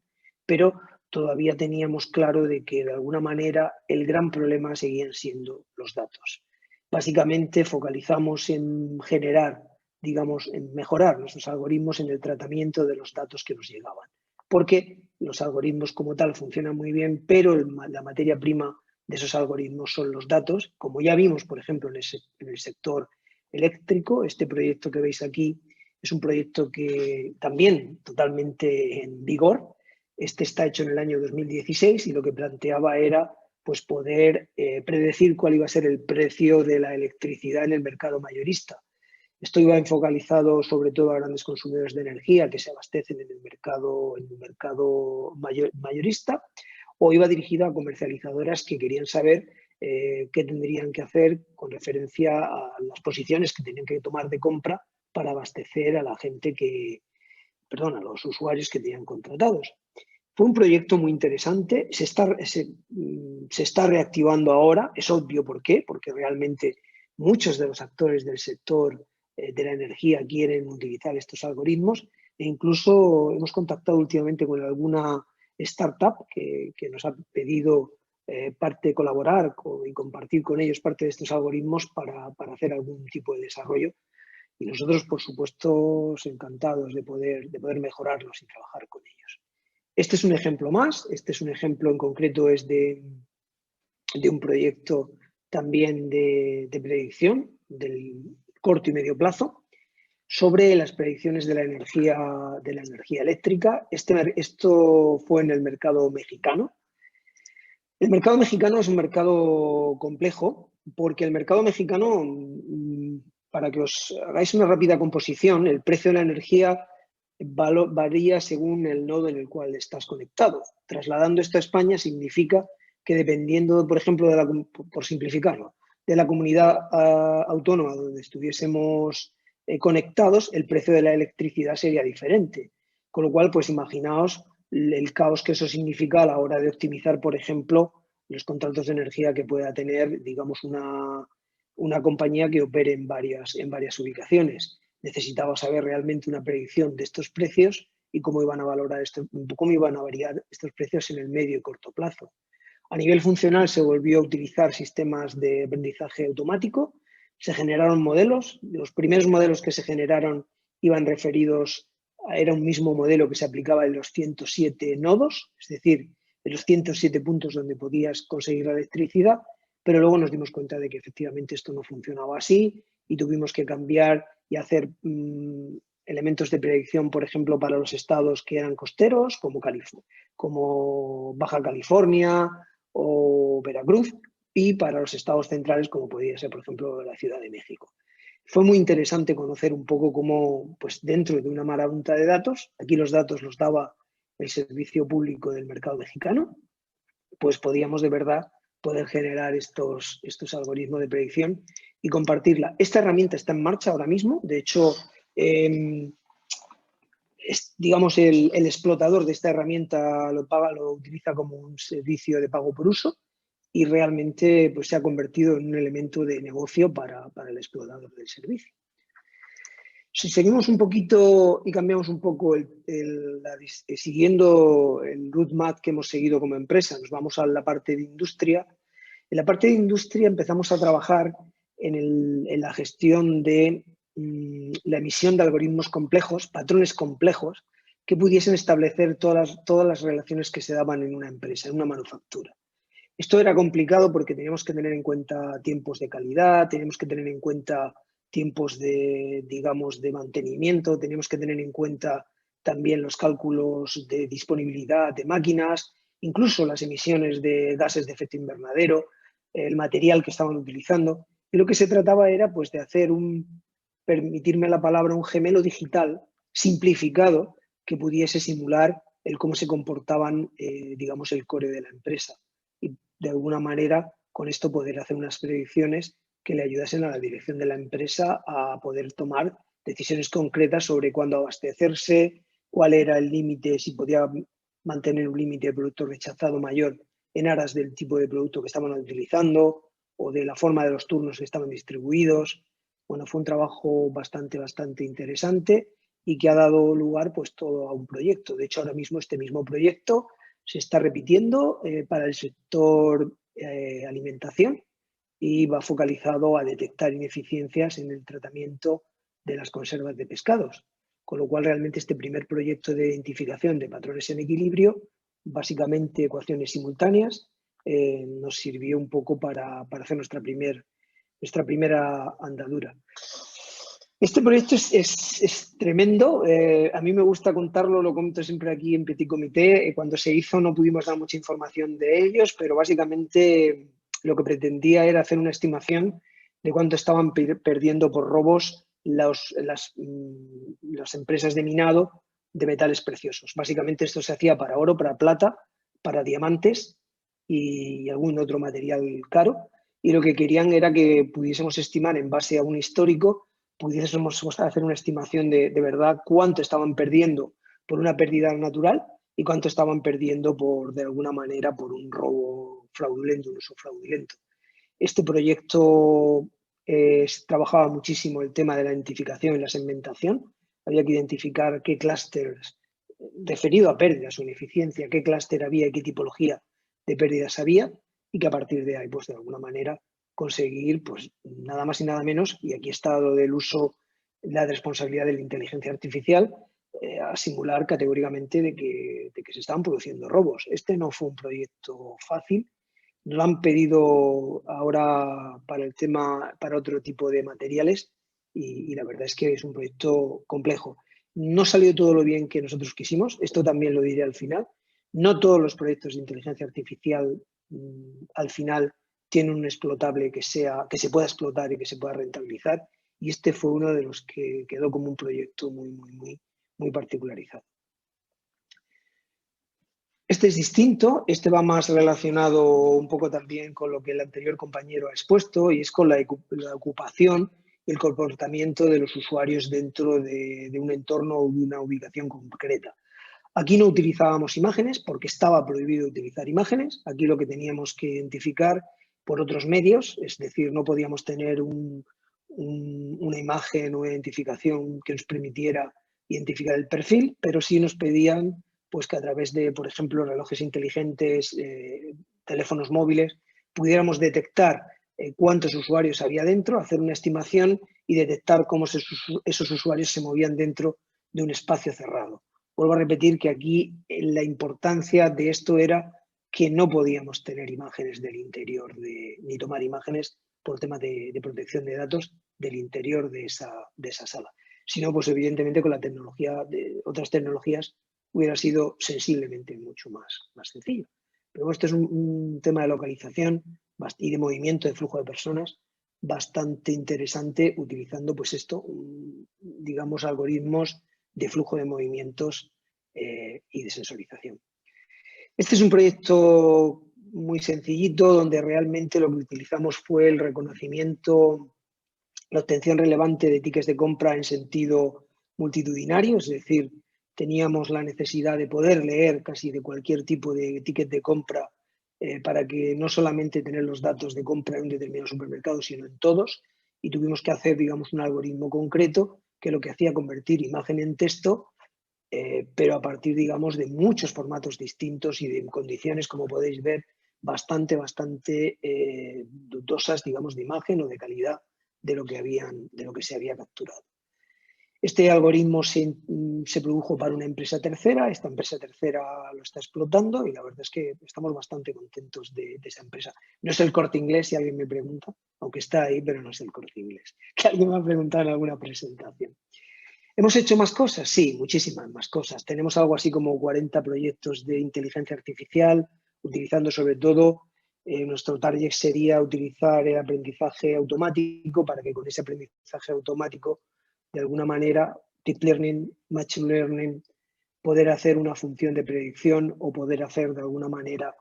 pero todavía teníamos claro de que de alguna manera el gran problema seguían siendo los datos. Básicamente focalizamos en generar, digamos, en mejorar nuestros algoritmos en el tratamiento de los datos que nos llegaban. Porque los algoritmos como tal funcionan muy bien, pero la materia prima de esos algoritmos son los datos. Como ya vimos, por ejemplo, en el sector eléctrico, este proyecto que veis aquí es un proyecto que también totalmente en vigor. Este está hecho en el año 2016 y lo que planteaba era pues, poder predecir cuál iba a ser el precio de la electricidad en el mercado mayorista. Esto iba enfocalizado sobre todo a grandes consumidores de energía que se abastecen en el mercado mayorista, o iba dirigida a comercializadoras que querían saber qué tendrían que hacer con referencia a las posiciones que tenían que tomar de compra para abastecer a la gente a los usuarios que tenían contratados. Fue un proyecto muy interesante, se está reactivando ahora, es obvio por qué, porque realmente muchos de los actores del sector de la energía quieren utilizar estos algoritmos e incluso hemos contactado últimamente con alguna startup que nos ha pedido colaborar y compartir con ellos parte de estos algoritmos para hacer algún tipo de desarrollo. Y nosotros, por supuesto, encantados de poder mejorarlos y trabajar con ellos. Este es un ejemplo más. Este es un ejemplo en concreto es de un proyecto también de predicción del corto y medio plazo sobre las predicciones de la energía eléctrica. Esto fue en el mercado mexicano. El mercado mexicano es un mercado complejo porque el mercado mexicano, para que os hagáis una rápida composición, el precio de la energía varía según el nodo en el cual estás conectado. Trasladando esto a España significa que dependiendo, por ejemplo, por simplificarlo, de la comunidad autónoma donde estuviésemos conectados, el precio de la electricidad sería diferente. Con lo cual, pues imaginaos el caos que eso significa a la hora de optimizar, por ejemplo, los contratos de energía que pueda tener, digamos, una compañía que opere en varias ubicaciones. Necesitaba saber realmente una predicción de estos precios y cómo iban a variar estos precios en el medio y corto plazo. A nivel funcional se volvió a utilizar sistemas de aprendizaje automático, se generaron modelos, los primeros modelos que se generaron iban referidos, era un mismo modelo que se aplicaba en los 107 nodos, es decir, en los 107 puntos donde podías conseguir la electricidad, pero luego nos dimos cuenta de que efectivamente esto no funcionaba así y tuvimos que cambiar y hacer elementos de predicción, por ejemplo, para los estados que eran costeros, como Baja California o Veracruz, y para los estados centrales, como podría ser, por ejemplo, la Ciudad de México. Fue muy interesante conocer un poco cómo, pues dentro de una marabunta de datos, aquí los datos los daba el servicio público del mercado mexicano, pues podíamos de verdad poder generar estos algoritmos de predicción y compartirla. Esta herramienta está en marcha ahora mismo, de hecho, digamos, el explotador de esta herramienta lo utiliza como un servicio de pago por uso y realmente pues, se ha convertido en un elemento de negocio para el explotador del servicio. Si seguimos un poquito y cambiamos un poco siguiendo el roadmap que hemos seguido como empresa, nos vamos a la parte de industria. En la parte de industria empezamos a trabajar en la gestión de la emisión de algoritmos complejos, patrones complejos, que pudiesen establecer todas las relaciones que se daban en una empresa, en una manufactura. Esto era complicado porque teníamos que tener en cuenta tiempos de calidad, teníamos que tener en cuenta tiempos de, digamos, de mantenimiento, teníamos que tener en cuenta también los cálculos de disponibilidad de máquinas, incluso las emisiones de gases de efecto invernadero, el material que estaban utilizando. Y lo que se trataba era pues, de hacer permitirme la palabra, un gemelo digital simplificado que pudiese simular el cómo se comportaban, digamos, el core de la empresa. Y de alguna manera, con esto poder hacer unas predicciones que le ayudasen a la dirección de la empresa a poder tomar decisiones concretas sobre cuándo abastecerse, cuál era el límite, si podía mantener un límite de producto rechazado mayor en aras del tipo de producto que estaban utilizando o de la forma de los turnos que estaban distribuidos. Bueno, fue un trabajo bastante interesante y que ha dado lugar pues todo a un proyecto. De hecho, ahora mismo este mismo proyecto se está repitiendo para el sector alimentación y va focalizado a detectar ineficiencias en el tratamiento de las conservas de pescados. Con lo cual, realmente este primer proyecto de identificación de patrones en equilibrio, básicamente ecuaciones simultáneas, nos sirvió un poco para hacer nuestra primera andadura. Este proyecto es tremendo. A mí me gusta contarlo, lo comento siempre aquí en Petit Comité. Cuando se hizo no pudimos dar mucha información de ellos, pero básicamente lo que pretendía era hacer una estimación de cuánto estaban perdiendo por robos las empresas de minado de metales preciosos. Básicamente esto se hacía para oro, para plata, para diamantes y algún otro material caro. Y lo que querían era que pudiésemos estimar en base a un histórico, pudiésemos hacer una estimación de verdad cuánto estaban perdiendo por una pérdida natural y cuánto estaban perdiendo de alguna manera por un robo fraudulento, un uso fraudulento. Este proyecto trabajaba muchísimo el tema de la identificación y la segmentación. Había que identificar qué clústeres, referido a pérdidas o ineficiencia, qué clúster había y qué tipología de pérdidas había, y que a partir de ahí, pues de alguna manera, conseguir, pues nada más y nada menos, y aquí está lo del uso, la responsabilidad de la inteligencia artificial, a simular categóricamente de que se estaban produciendo robos. Este no fue un proyecto fácil. Nos lo han pedido ahora para otro tipo de materiales y la verdad es que es un proyecto complejo. No salió todo lo bien que nosotros quisimos, esto también lo diré al final. No todos los proyectos de inteligencia artificial al final tienen un explotable que se pueda explotar y que se pueda rentabilizar, y este fue uno de los que quedó como un proyecto muy particularizado. Este es distinto, este va más relacionado un poco también con lo que el anterior compañero ha expuesto, y es con la ocupación y el comportamiento de los usuarios dentro de un entorno o de una ubicación concreta. Aquí no utilizábamos imágenes porque estaba prohibido utilizar imágenes. Aquí lo que teníamos que identificar por otros medios, es decir, no podíamos tener una imagen o identificación que nos permitiera identificar el perfil, pero sí nos pedían pues, que a través de, por ejemplo, relojes inteligentes, teléfonos móviles, pudiéramos detectar cuántos usuarios había dentro, hacer una estimación y detectar cómo esos usuarios se movían dentro de un espacio cerrado. Vuelvo a repetir que aquí la importancia de esto era que no podíamos tener imágenes del interior, ni tomar imágenes por tema de protección de datos del interior de esa sala. Si no, pues evidentemente con la tecnología, otras tecnologías, hubiera sido sensiblemente mucho más sencillo. Pero esto es un tema de localización y de movimiento de flujo de personas bastante interesante, utilizando pues esto, digamos, algoritmos de flujo de movimientos y de sensorización. Este es un proyecto muy sencillito, donde realmente lo que utilizamos fue el reconocimiento, la obtención relevante de tickets de compra en sentido multitudinario, es decir, teníamos la necesidad de poder leer casi de cualquier tipo de ticket de compra para que no solamente tener los datos de compra en un determinado supermercado, sino en todos, y tuvimos que hacer, digamos, un algoritmo concreto que lo que hacía convertir imagen en texto, pero a partir, digamos, de muchos formatos distintos y de condiciones, como podéis ver, bastante dudosas, digamos, de imagen o de calidad de lo que se había capturado. Este algoritmo se produjo para una empresa tercera, esta empresa tercera lo está explotando y la verdad es que estamos bastante contentos de esa empresa. No es el Corte Inglés, si alguien me pregunta, aunque está ahí, pero no es el Corte Inglés, que alguien me ha preguntado en alguna presentación. ¿Hemos hecho más cosas? Sí, muchísimas más cosas. Tenemos algo así como 40 proyectos de inteligencia artificial, utilizando sobre todo, nuestro target sería utilizar el aprendizaje automático para que con ese aprendizaje automático, de alguna manera, deep learning, machine learning, poder hacer una función de predicción o poder hacer de alguna manera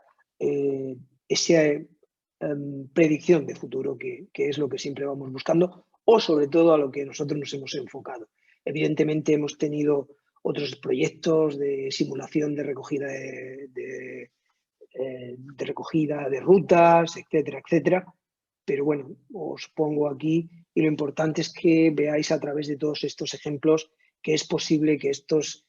esa predicción de futuro que es lo que siempre vamos buscando o sobre todo a lo que nosotros nos hemos enfocado. Evidentemente hemos tenido otros proyectos de simulación de recogida de recogida de rutas, etcétera, etcétera. Pero bueno, os pongo aquí y lo importante es que veáis a través de todos estos ejemplos que es posible que estos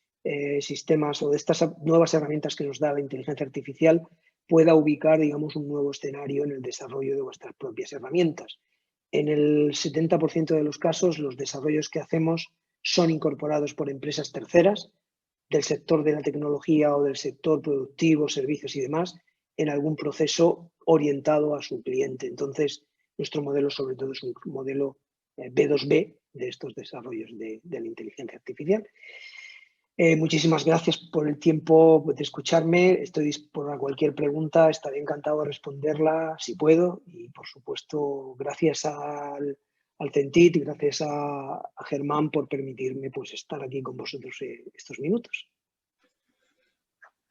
sistemas o de estas nuevas herramientas que nos da la inteligencia artificial pueda ubicar, digamos, un nuevo escenario en el desarrollo de vuestras propias herramientas. En el 70% de los casos, los desarrollos que hacemos son incorporados por empresas terceras del sector de la tecnología o del sector productivo, servicios y demás, en algún proceso orientado a su cliente. Entonces, nuestro modelo sobre todo es un modelo B2B de estos desarrollos de la inteligencia artificial. Muchísimas gracias por el tiempo de escucharme. Estoy dispuesto a cualquier pregunta, estaré encantado de responderla si puedo. Y, por supuesto, gracias al CENTIT y gracias a Germán por permitirme pues, estar aquí con vosotros estos minutos.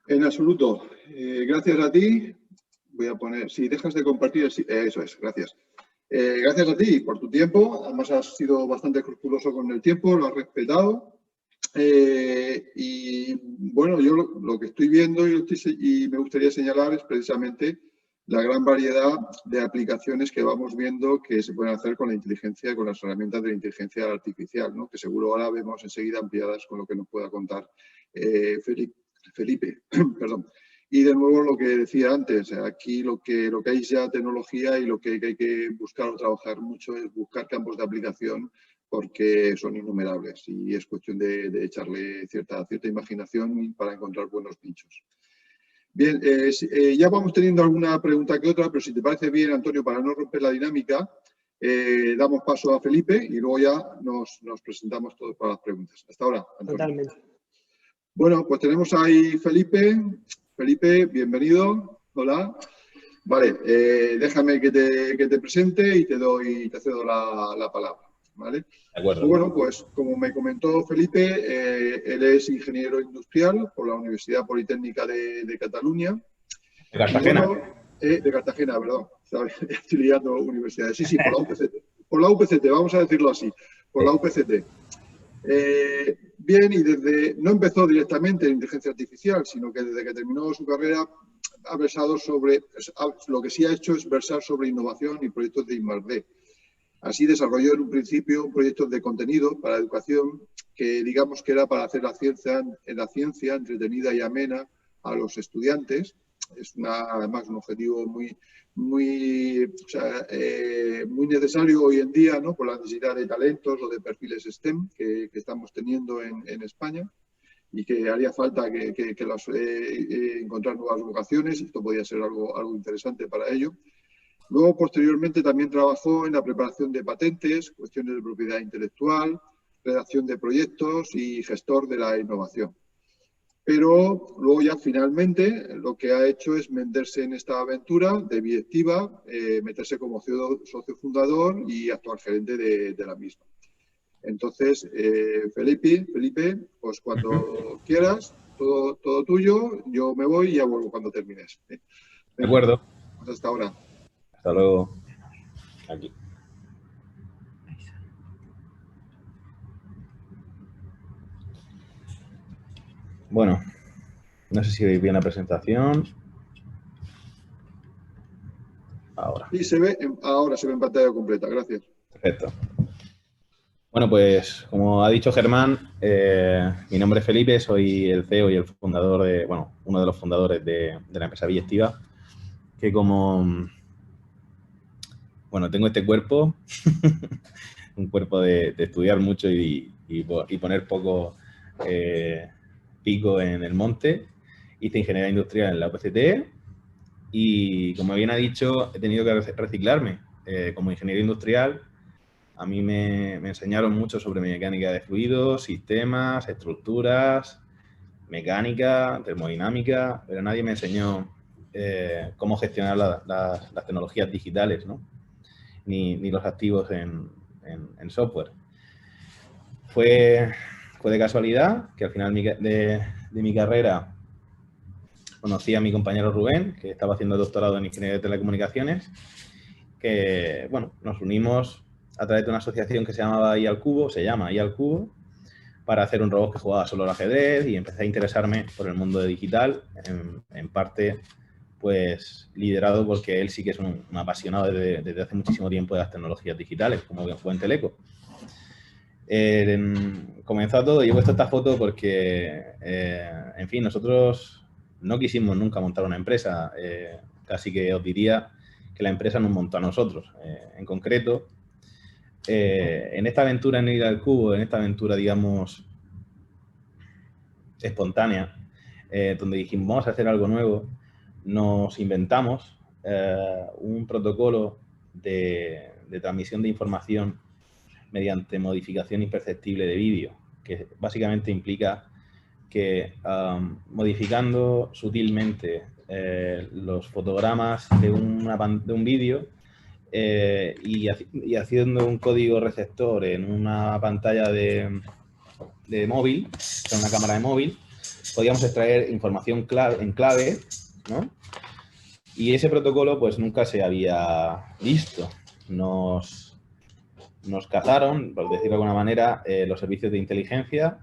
En absoluto. Gracias a ti. Voy a poner, si dejas de compartir, eso es, gracias. Gracias a ti por tu tiempo. Además, has sido bastante escrupuloso con el tiempo, lo has respetado. Y bueno, yo lo que estoy viendo y me gustaría señalar es precisamente la gran variedad de aplicaciones que vamos viendo que se pueden hacer con la inteligencia, con las herramientas de la inteligencia artificial, ¿no? Que seguro ahora vemos enseguida ampliadas con lo que nos pueda contar Felipe. Perdón. Y de nuevo lo que decía antes, aquí lo que hay ya tecnología y lo que hay que buscar o trabajar mucho es buscar campos de aplicación porque son innumerables y es cuestión de echarle cierta imaginación para encontrar buenos nichos. Bien, ya vamos teniendo alguna pregunta que otra, pero si te parece bien, Antonio, para no romper la dinámica, damos paso a Felipe y luego ya nos presentamos todos para las preguntas. Hasta ahora, Antonio. Totalmente. Bueno, pues tenemos ahí Felipe. Felipe, bienvenido. Hola. Vale, déjame que te presente y te cedo la palabra. ¿Vale? De acuerdo. Bueno, pues como me comentó Felipe, él es ingeniero industrial por la Universidad Politécnica de Cataluña. ¿De Cartagena? Bueno, de Cartagena, perdón. Estoy liando universidades. Sí, por la UPCT. Por la UPCT, vamos a decirlo así. Por la UPCT. Bien, y no empezó directamente en inteligencia artificial, sino que desde que terminó su carrera ha versado lo que sí ha hecho es versar sobre innovación y proyectos de I+D. Así desarrolló en un principio un proyecto de contenido para educación que digamos que era para hacer la ciencia entretenida y amena a los estudiantes. Es además un objetivo muy necesario hoy en día, ¿no? Por la necesidad de talentos o de perfiles STEM que estamos teniendo en España y que haría falta encontrar nuevas vocaciones. Esto podría ser algo interesante para ello. Luego, posteriormente, también trabajó en la preparación de patentes, cuestiones de propiedad intelectual, redacción de proyectos y gestor de la innovación. Pero luego ya finalmente lo que ha hecho es meterse en esta aventura de Biectiva, meterse como socio fundador y actual gerente de la misma. Entonces, Felipe, pues cuando quieras, todo tuyo, yo me voy y ya vuelvo cuando termines. De acuerdo. Pues hasta ahora. Hasta luego. Aquí. Bueno, no sé si veis bien la presentación. Ahora. Sí, ahora se ve en pantalla completa, gracias. Perfecto. Bueno, pues como ha dicho Germán, mi nombre es Felipe, soy el CEO y el fundador uno de los fundadores de la empresa Biectiva, que como bueno, tengo este cuerpo, un cuerpo de estudiar mucho y poner poco pico en el monte. Hice ingeniería industrial en la UPCT y, como bien ha dicho, he tenido que reciclarme. Como ingeniero industrial, a mí me enseñaron mucho sobre mecánica de fluidos, sistemas, estructuras, mecánica, termodinámica, pero nadie me enseñó cómo gestionar las tecnologías digitales, ¿no? Ni los activos en software. Fue de casualidad que al final de mi carrera conocí a mi compañero Rubén, que estaba haciendo doctorado en Ingeniería de Telecomunicaciones, que, bueno, nos unimos a través de una asociación que se llamaba I al Cubo, se llama I al Cubo, para hacer un robot que jugaba solo al ajedrez, y empecé a interesarme por el mundo digital, en parte pues liderado porque él sí que es un apasionado desde hace muchísimo tiempo de las tecnologías digitales, como buen teleco. Comenzó todo, y he puesto esta foto porque, en fin, nosotros no quisimos nunca montar una empresa, casi que os diría que la empresa nos montó a nosotros. En concreto, en esta aventura en ir al cubo, en esta aventura, digamos, espontánea, donde dijimos, vamos a hacer algo nuevo, nos inventamos un protocolo de transmisión de información mediante modificación imperceptible de vídeo, que básicamente implica que modificando sutilmente los fotogramas de un vídeo y haciendo un código receptor en una pantalla de móvil, con una cámara de móvil, podíamos extraer información en clave, ¿no? Y ese protocolo pues nunca se había visto. Nos cazaron, por decirlo de alguna manera, los servicios de inteligencia.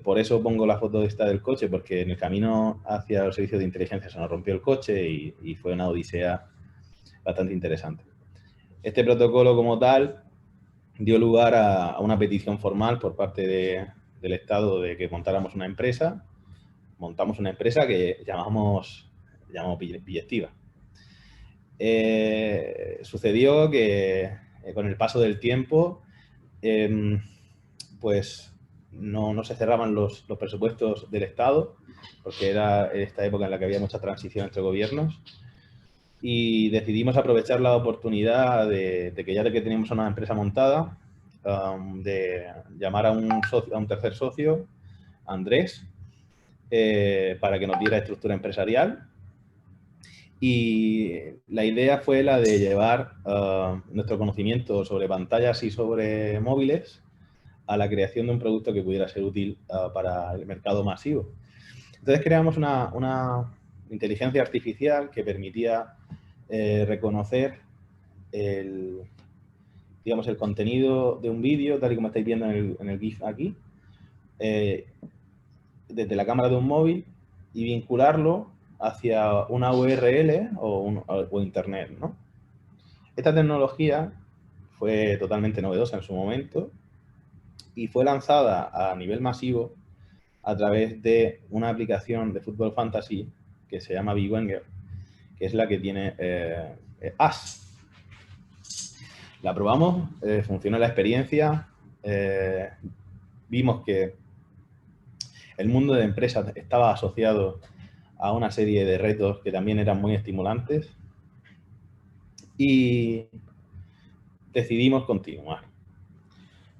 Por eso pongo la foto esta del coche, porque en el camino hacia los servicios de inteligencia se nos rompió el coche y fue una odisea bastante interesante. Este protocolo como tal dio lugar a una petición formal por parte del Estado de que montáramos una empresa. Montamos una empresa que llamamos Billectiva. Sucedió que con el paso del tiempo, pues no se cerraban los presupuestos del Estado, porque era esta época en la que había mucha transición entre gobiernos, y decidimos aprovechar la oportunidad de que ya de que teníamos una empresa montada, de llamar a un tercer socio, Andrés, para que nos diera estructura empresarial. Y la idea fue la de llevar nuestro conocimiento sobre pantallas y sobre móviles a la creación de un producto que pudiera ser útil para el mercado masivo. Entonces creamos una inteligencia artificial que permitía reconocer el contenido de un vídeo, tal y como estáis viendo en el GIF aquí, desde la cámara de un móvil, y vincularlo hacia una URL o Internet, ¿no? Esta tecnología fue totalmente novedosa en su momento y fue lanzada a nivel masivo a través de una aplicación de fútbol fantasy que se llama Bigwenger, que es la que tiene As. La probamos, funcionó la experiencia, vimos que el mundo de empresas estaba asociado a una serie de retos que también eran muy estimulantes y decidimos continuar.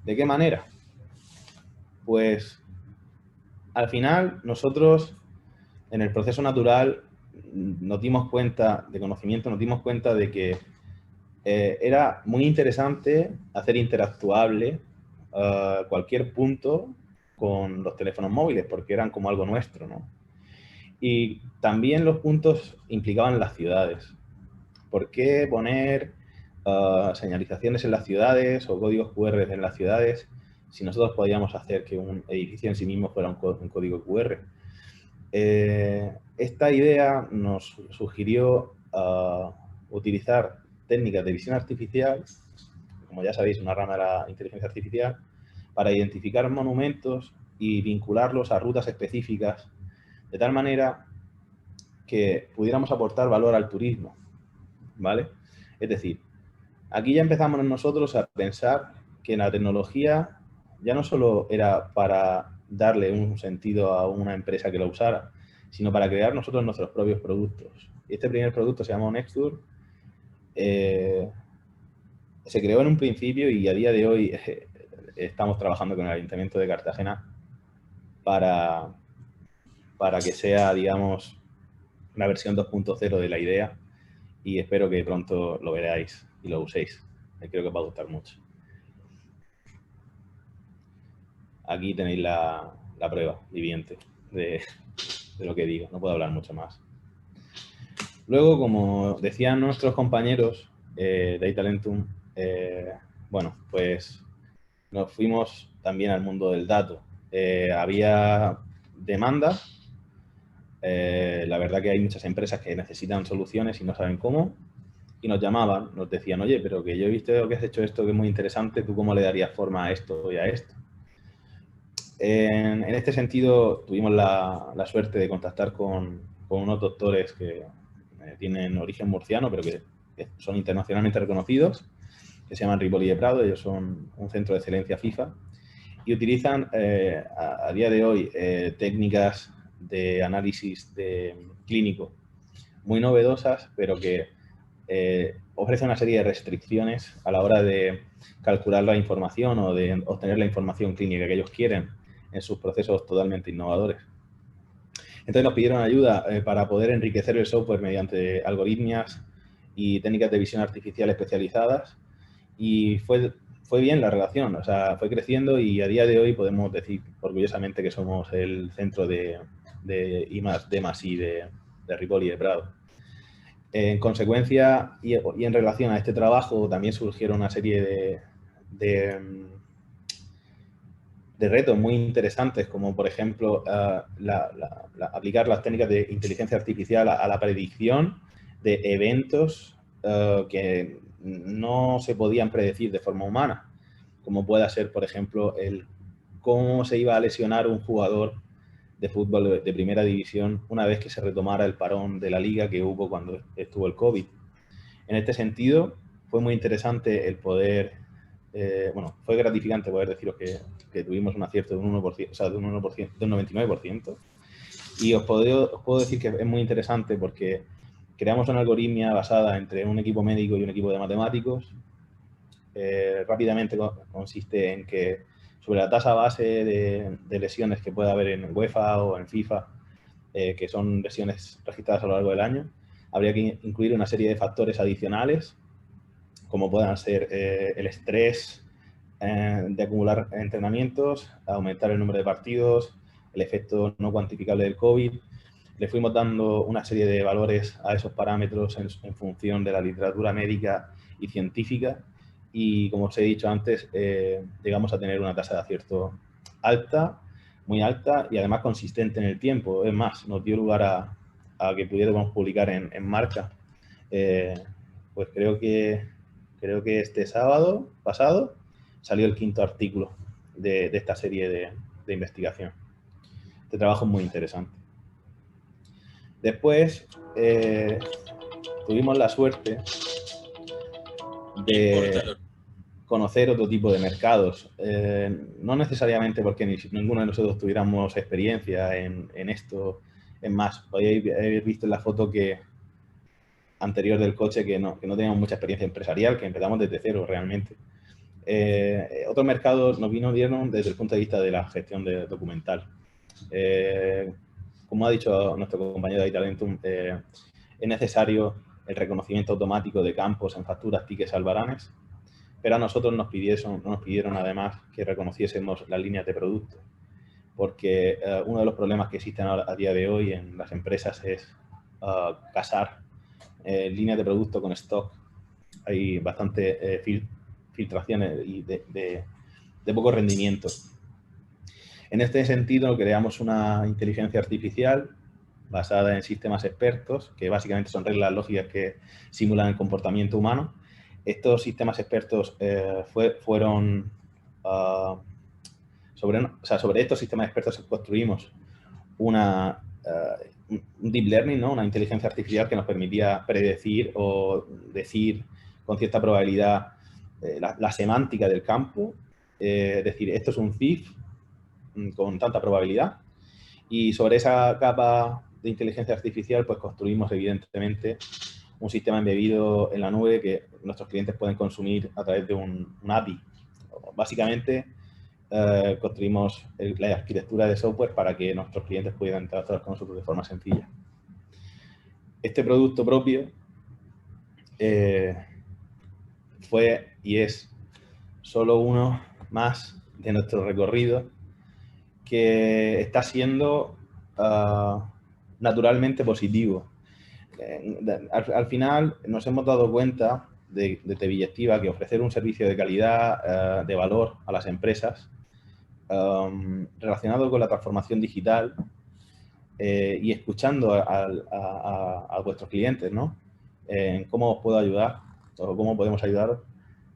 ¿De qué manera? Pues al final nosotros en el proceso natural nos dimos cuenta de conocimiento, nos dimos cuenta de que era muy interesante hacer interactuable cualquier punto con los teléfonos móviles, porque eran como algo nuestro, ¿no? Y también los puntos implicaban las ciudades. ¿Por qué poner señalizaciones en las ciudades o códigos QR en las ciudades si nosotros podíamos hacer que un edificio en sí mismo fuera un código QR? Esta idea nos sugirió utilizar técnicas de visión artificial, como ya sabéis, una rama de la inteligencia artificial, para identificar monumentos y vincularlos a rutas específicas, de tal manera que pudiéramos aportar valor al turismo, ¿vale? Es decir, aquí ya empezamos nosotros a pensar que la tecnología ya no solo era para darle un sentido a una empresa que lo usara, sino para crear nosotros nuestros propios productos. Este primer producto se llama Nextur. Se creó en un principio y a día de hoy estamos trabajando con el Ayuntamiento de Cartagena para que sea, digamos, una versión 2.0 de la idea, y espero que pronto lo veáis y lo uséis. Creo que os va a gustar mucho. Aquí tenéis la prueba viviente de lo que digo. No puedo hablar mucho más. Luego, como decían nuestros compañeros de iTalentum, bueno, pues nos fuimos también al mundo del dato. Había demanda. La verdad que hay muchas empresas que necesitan soluciones y no saben cómo. Y nos llamaban, nos decían, oye, pero que yo he visto que has hecho esto que es muy interesante, ¿tú cómo le darías forma a esto y a esto? En este sentido, tuvimos la suerte de contactar con unos doctores que tienen origen murciano, pero que son internacionalmente reconocidos, que se llaman Ripoll y Prado. Ellos son un centro de excelencia FIFA y utilizan a día de hoy técnicas de análisis clínico muy novedosas, pero que ofrece una serie de restricciones a la hora de calcular la información o de obtener la información clínica que ellos quieren en sus procesos totalmente innovadores. Entonces nos pidieron ayuda para poder enriquecer el software mediante algoritmias y técnicas de visión artificial especializadas, y fue bien la relación, o sea, fue creciendo, y a día de hoy podemos decir orgullosamente que somos el centro de I+D+I de Ripoll y de Prado. En consecuencia, y en relación a este trabajo, también surgieron una serie de retos muy interesantes, como por ejemplo aplicar las técnicas de inteligencia artificial a la predicción de eventos que no se podían predecir de forma humana, como pueda ser, por ejemplo, cómo se iba a lesionar un jugador de fútbol de primera división una vez que se retomara el parón de la liga que hubo cuando estuvo el COVID. En este sentido, fue muy interesante el poder, bueno, fue gratificante poder deciros que tuvimos un acierto de un 1%, o sea, de un 1%, de un 99%. Y os puedo decir que es muy interesante porque creamos una algoritmia basada entre un equipo médico y un equipo de matemáticos. Rápidamente consiste en que sobre la tasa base de lesiones que pueda haber en UEFA o en FIFA, que son lesiones registradas a lo largo del año, habría que incluir una serie de factores adicionales, como puedan ser el estrés de acumular entrenamientos, aumentar el número de partidos, el efecto no cuantificable del COVID. Le fuimos dando una serie de valores a esos parámetros en función de la literatura médica y científica, y como os he dicho antes, llegamos a tener una tasa de acierto alta, muy alta, y además consistente en el tiempo. Es más, nos dio lugar a que pudiéramos publicar en Marca. Pues creo que este sábado pasado salió el 5º artículo de esta serie de investigación. Este trabajo es muy interesante. Después tuvimos la suerte de conocer otro tipo de mercados. No necesariamente porque ninguno de nosotros tuviéramos experiencia en esto. Es más, podéis haber visto en la foto anterior del coche que no teníamos mucha experiencia empresarial, que empezamos desde cero realmente. Otros mercados nos dieron desde el punto de vista de la gestión documental. Como ha dicho nuestro compañero de iTalentum, es necesario el reconocimiento automático de campos en facturas, tickets, albaranes, pero a nosotros nos pidieron además que reconociésemos las líneas de producto, porque uno de los problemas que existen a día de hoy en las empresas es casar líneas de producto con stock. Hay bastante filtraciones y de poco rendimiento. En este sentido, creamos una inteligencia artificial basada en sistemas expertos, que básicamente son reglas lógicas que simulan el comportamiento humano. Estos sistemas expertos fueron... sobre estos sistemas expertos construimos un deep learning, ¿no? Una inteligencia artificial que nos permitía predecir o decir con cierta probabilidad la semántica del campo, es decir, esto es un CIF con tanta probabilidad, y sobre esa capa de inteligencia artificial pues construimos evidentemente un sistema embebido en la nube que nuestros clientes pueden consumir a través de un API. Básicamente construimos la arquitectura de software para que nuestros clientes puedan interactuar con nosotros de forma sencilla. Este producto propio fue y es solo uno más de nuestro recorrido que está siendo naturalmente positivo. Al final nos hemos dado cuenta de Tevillectiva que ofrecer un servicio de calidad, de valor a las empresas relacionado con la transformación digital y escuchando a vuestros clientes, ¿no? En cómo os puedo ayudar o cómo podemos ayudar,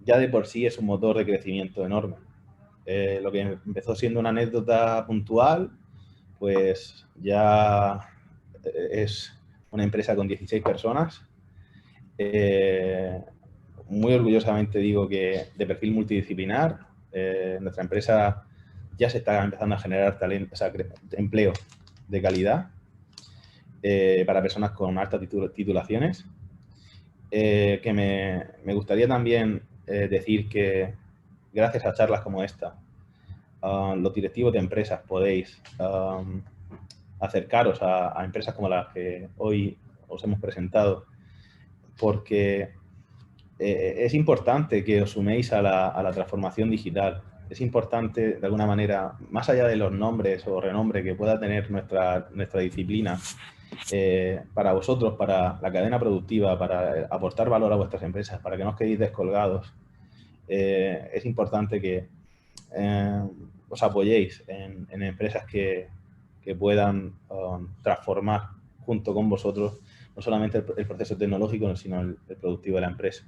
ya de por sí es un motor de crecimiento enorme. Lo que empezó siendo una anécdota puntual, pues ya es una empresa con 16 personas. Muy orgullosamente digo que de perfil multidisciplinar. Nuestra empresa ya se está empezando a generar talento, o sea, empleo de calidad para personas con altas titulaciones. Que me gustaría también decir que gracias a charlas como esta, los directivos de empresas podéis acercaros a empresas como las que hoy os hemos presentado, porque es importante que os suméis a la transformación digital. Es importante, de alguna manera, más allá de los nombres o renombre que pueda tener nuestra disciplina, para vosotros, para la cadena productiva, para aportar valor a vuestras empresas, para que no os quedéis descolgados, es importante que os apoyéis en empresas que puedan transformar junto con vosotros no solamente el proceso tecnológico, sino el productivo de la empresa.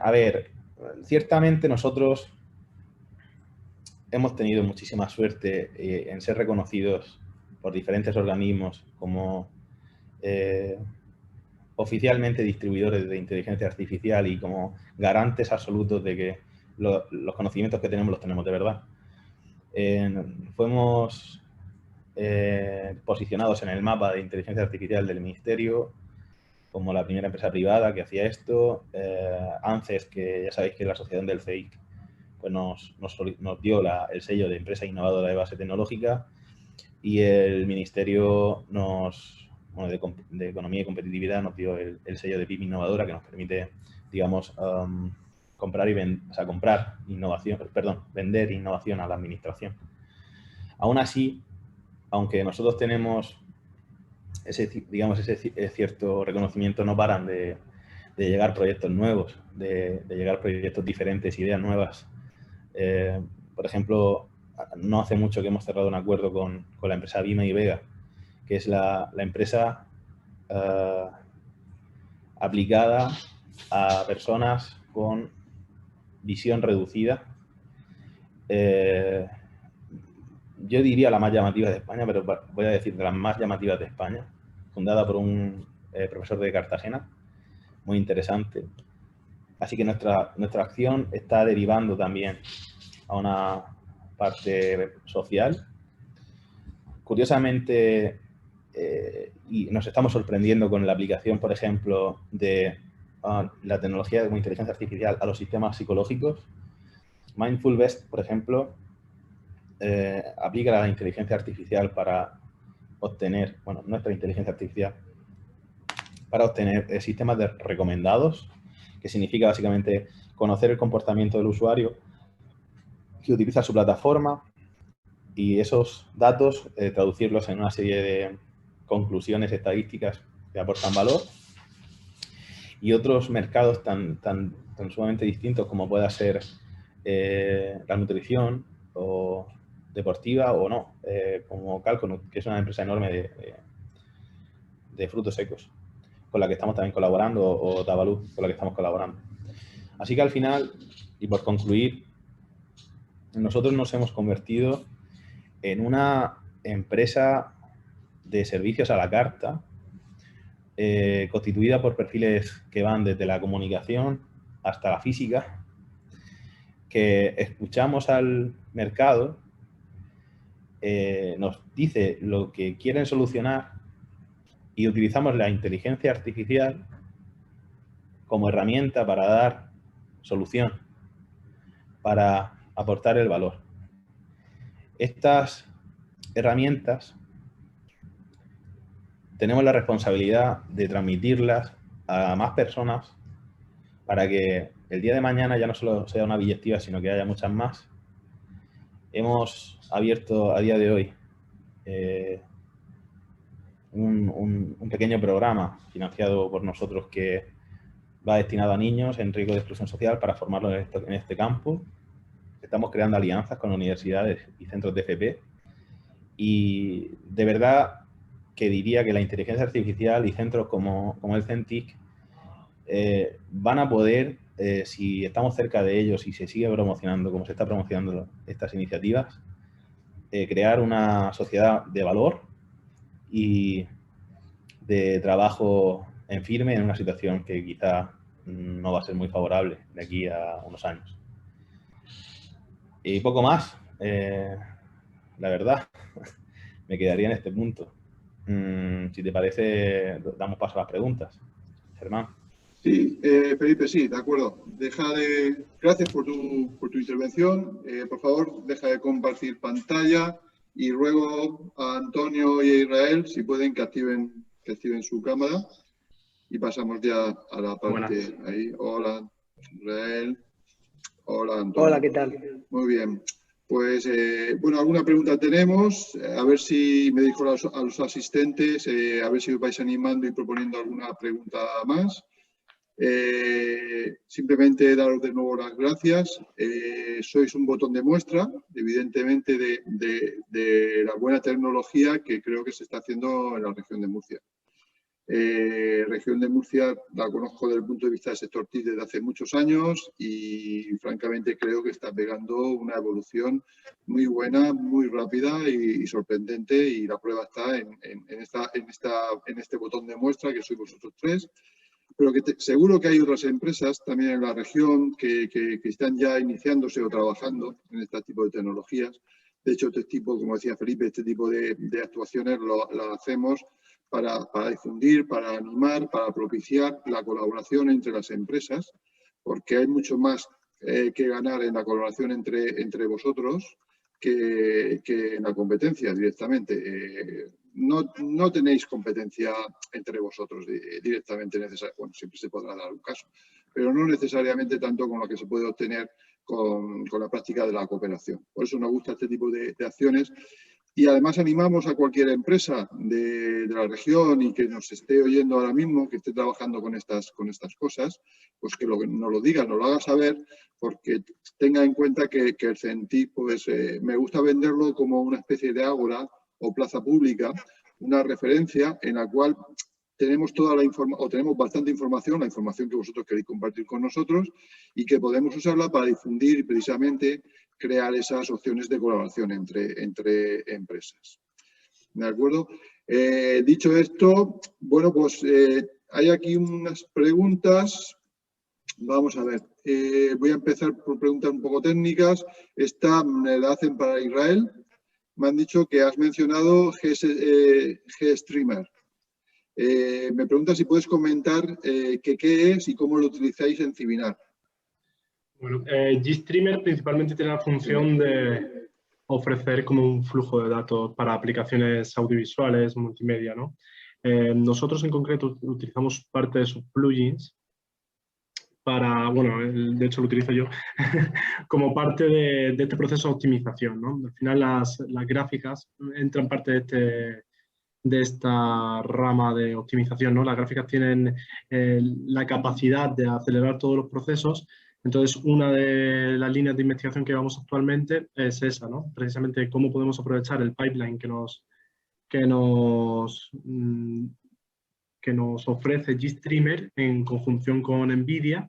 A ver, ciertamente nosotros hemos tenido muchísima suerte en ser reconocidos por diferentes organismos como oficialmente distribuidores de inteligencia artificial y como garantes absolutos de que los conocimientos que tenemos los tenemos de verdad. Fuimos posicionados en el mapa de inteligencia artificial del Ministerio como la primera empresa privada que hacía esto. ANCES, que ya sabéis que es la asociación del CEIC, pues nos dio el sello de empresa innovadora de base tecnológica, y el Ministerio de Economía y Competitividad nos dio el sello de PYME innovadora, que nos permite, digamos, vender innovación a la administración. Aún así, aunque nosotros tenemos ese cierto reconocimiento, no paran de llegar proyectos nuevos, de llegar proyectos diferentes, ideas nuevas. Por ejemplo, no hace mucho que hemos cerrado un acuerdo con la empresa Vime y Vega, que es la empresa aplicada a personas con visión reducida. Yo diría la más llamativa de España, pero voy a decir de las más llamativas de España, fundada por un profesor de Cartagena, muy interesante. Así que nuestra acción está derivando también a una parte social. Curiosamente, y nos estamos sorprendiendo con la aplicación, por ejemplo, de la tecnología como inteligencia artificial a los sistemas psicológicos. Mindful Best, por ejemplo, aplica la inteligencia artificial para obtener, nuestra inteligencia artificial, para obtener sistemas de recomendados, que significa básicamente conocer el comportamiento del usuario que utiliza su plataforma y esos datos traducirlos en una serie de conclusiones estadísticas que aportan valor. Y otros mercados tan sumamente distintos como pueda ser la nutrición o deportiva o no, como Calconut, que es una empresa enorme de frutos secos, con la que estamos también colaborando, o Tavalu, con la que estamos colaborando. Así que al final, y por concluir, nosotros nos hemos convertido en una empresa de servicios a la carta constituida por perfiles que van desde la comunicación hasta la física, que escuchamos al mercado, nos dice lo que quieren solucionar y utilizamos la inteligencia artificial como herramienta para dar solución, para aportar el valor. Estas herramientas tenemos la responsabilidad de transmitirlas a más personas para que el día de mañana ya no solo sea una billettiva, sino que haya muchas más. Hemos abierto a día de hoy un pequeño programa financiado por nosotros que va destinado a niños en riesgo de exclusión social para formarlos en este campo. Estamos creando alianzas con universidades y centros de FP y de verdad que diría que la inteligencia artificial y centros como el CENTIC van a poder, si estamos cerca de ellos y se sigue promocionando como se está promocionando estas iniciativas, crear una sociedad de valor y de trabajo en firme en una situación que quizá no va a ser muy favorable de aquí a unos años. Y poco más, la verdad, me quedaría en este punto. Si te parece, damos paso a las preguntas. Germán. Sí, Felipe, sí, de acuerdo. Gracias por tu intervención. Por favor, deja de compartir pantalla y ruego a Antonio y a Israel, si pueden, que activen su cámara. Y pasamos ya a la parte ahí. Hola, Israel. Hola, Antonio. Hola, ¿qué tal? Muy bien. Pues, bueno, alguna pregunta tenemos. A ver si me dijo a los asistentes, a ver si os vais animando y proponiendo alguna pregunta más. Simplemente daros de nuevo las gracias. Sois un botón de muestra, evidentemente, de la buena tecnología que creo que se está haciendo en la región de Murcia. Región de Murcia la conozco desde el punto de vista del sector TIC desde hace muchos años y francamente creo que está pegando una evolución muy buena, muy rápida y sorprendente, y la prueba está en este botón de muestra que sois vosotros tres. Pero seguro que hay otras empresas también en la región que están ya iniciándose o trabajando en este tipo de tecnologías. De hecho, como decía Felipe, este tipo de actuaciones las hacemos para difundir, para animar, para propiciar la colaboración entre las empresas, porque hay mucho más que ganar en la colaboración entre vosotros que en la competencia directamente. No tenéis competencia entre vosotros directamente, bueno, siempre se podrá dar un caso, pero no necesariamente tanto con lo que se puede obtener con la práctica de la cooperación. Por eso nos gusta este tipo de acciones. Y además animamos a cualquier empresa de la región y que nos esté oyendo ahora mismo, que esté trabajando con estas cosas, pues que nos lo diga, nos lo haga saber, porque tenga en cuenta que el CENTIC, pues me gusta venderlo como una especie de ágora o plaza pública, una referencia en la cual tenemos tenemos bastante información, la información que vosotros queréis compartir con nosotros, y que podemos usarla para difundir y precisamente crear esas opciones de colaboración entre empresas. ¿De acuerdo? Dicho esto, bueno, pues hay aquí unas preguntas. Vamos a ver. Voy a empezar por preguntas un poco técnicas. Esta me la hacen para Israel. Me han dicho que has mencionado GStreamer. Me pregunta si puedes comentar qué es y cómo lo utilizáis en Civinar. Bueno, GStreamer principalmente tiene la función de ofrecer como un flujo de datos para aplicaciones audiovisuales, multimedia, ¿no? Nosotros en concreto utilizamos parte de sus plugins para, bueno, de hecho lo utilizo yo, como parte de este proceso de optimización, ¿no? Al final las gráficas entran parte de esta rama de optimización, ¿no? Las gráficas tienen la capacidad de acelerar todos los procesos. Entonces, una de las líneas de investigación que llevamos actualmente es esa, ¿no? Precisamente cómo podemos aprovechar el pipeline que nos ofrece GStreamer en conjunción con NVIDIA,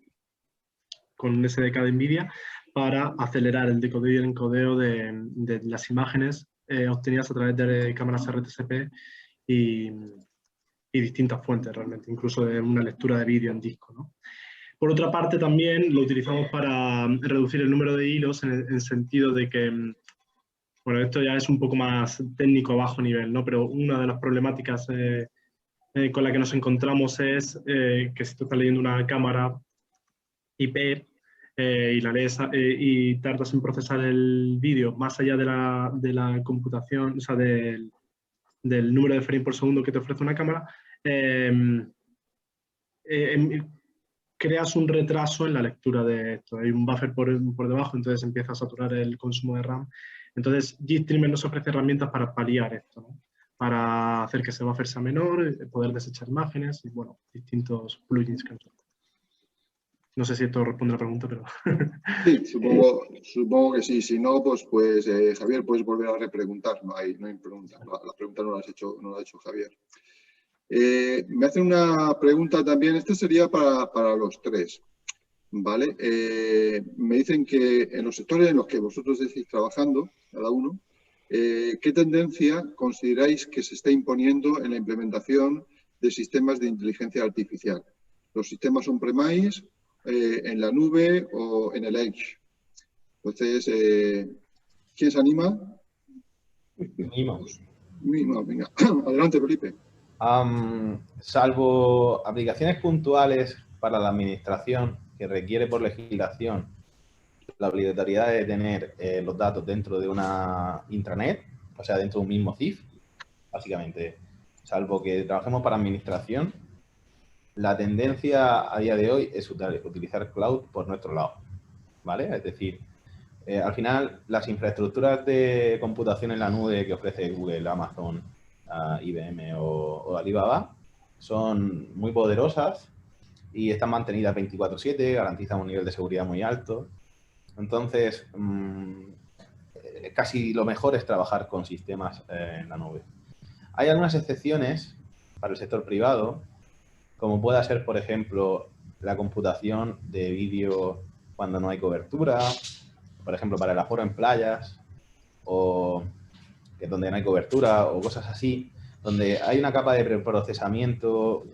con un SDK de NVIDIA, para acelerar el decodeo y el encodeo de las imágenes obtenidas a través de cámaras RTSP y y distintas fuentes realmente, incluso de una lectura de vídeo en disco, ¿no? Por otra parte, también lo utilizamos para reducir el número de hilos en el sentido de que, bueno, esto ya es un poco más técnico a bajo nivel, ¿no? Pero una de las problemáticas con la que nos encontramos es que si tú estás leyendo una cámara IP y la lees y tardas en procesar el vídeo más allá de la computación, o sea, del número de frames por segundo que te ofrece una cámara, creas un retraso en la lectura de esto. Hay un buffer por debajo, entonces empieza a saturar el consumo de RAM. Entonces, GStreamer nos ofrece herramientas para paliar esto, ¿no? Para hacer que ese buffer sea menor, poder desechar imágenes y, bueno, distintos plugins que nos ofrecen. No sé si esto responde a la pregunta, pero... Sí, supongo que sí. Si no, pues Javier, puedes volver a repreguntar. No hay pregunta. La pregunta no la ha hecho Javier. Me hacen una pregunta también. Esta sería para los tres. ¿Vale? Me dicen que en los sectores en los que vosotros estáis trabajando, cada uno, ¿qué tendencia consideráis que se está imponiendo en la implementación de sistemas de inteligencia artificial? ¿Los sistemas on-premise, en la nube o en el edge? Entonces, ¿quién se anima? Venimos. Venga. Adelante, Felipe. Salvo aplicaciones puntuales para la administración que requiere por legislación la obligatoriedad de tener los datos dentro de una intranet, o sea, dentro de un mismo CIF, básicamente, salvo que trabajemos para administración, la tendencia a día de hoy es utilizar cloud por nuestro lado, ¿vale? Es decir, al final, las infraestructuras de computación en la nube que ofrece Google, Amazon, IBM o Alibaba son muy poderosas y están mantenidas 24/7, garantizan un nivel de seguridad muy alto. Entonces, casi lo mejor es trabajar con sistemas en la nube. Hay algunas excepciones para el sector privado, como pueda ser, por ejemplo, la computación de vídeo cuando no hay cobertura, por ejemplo, para el aforo en playas, o que donde no hay cobertura, o cosas así, donde hay una capa de preprocesamiento,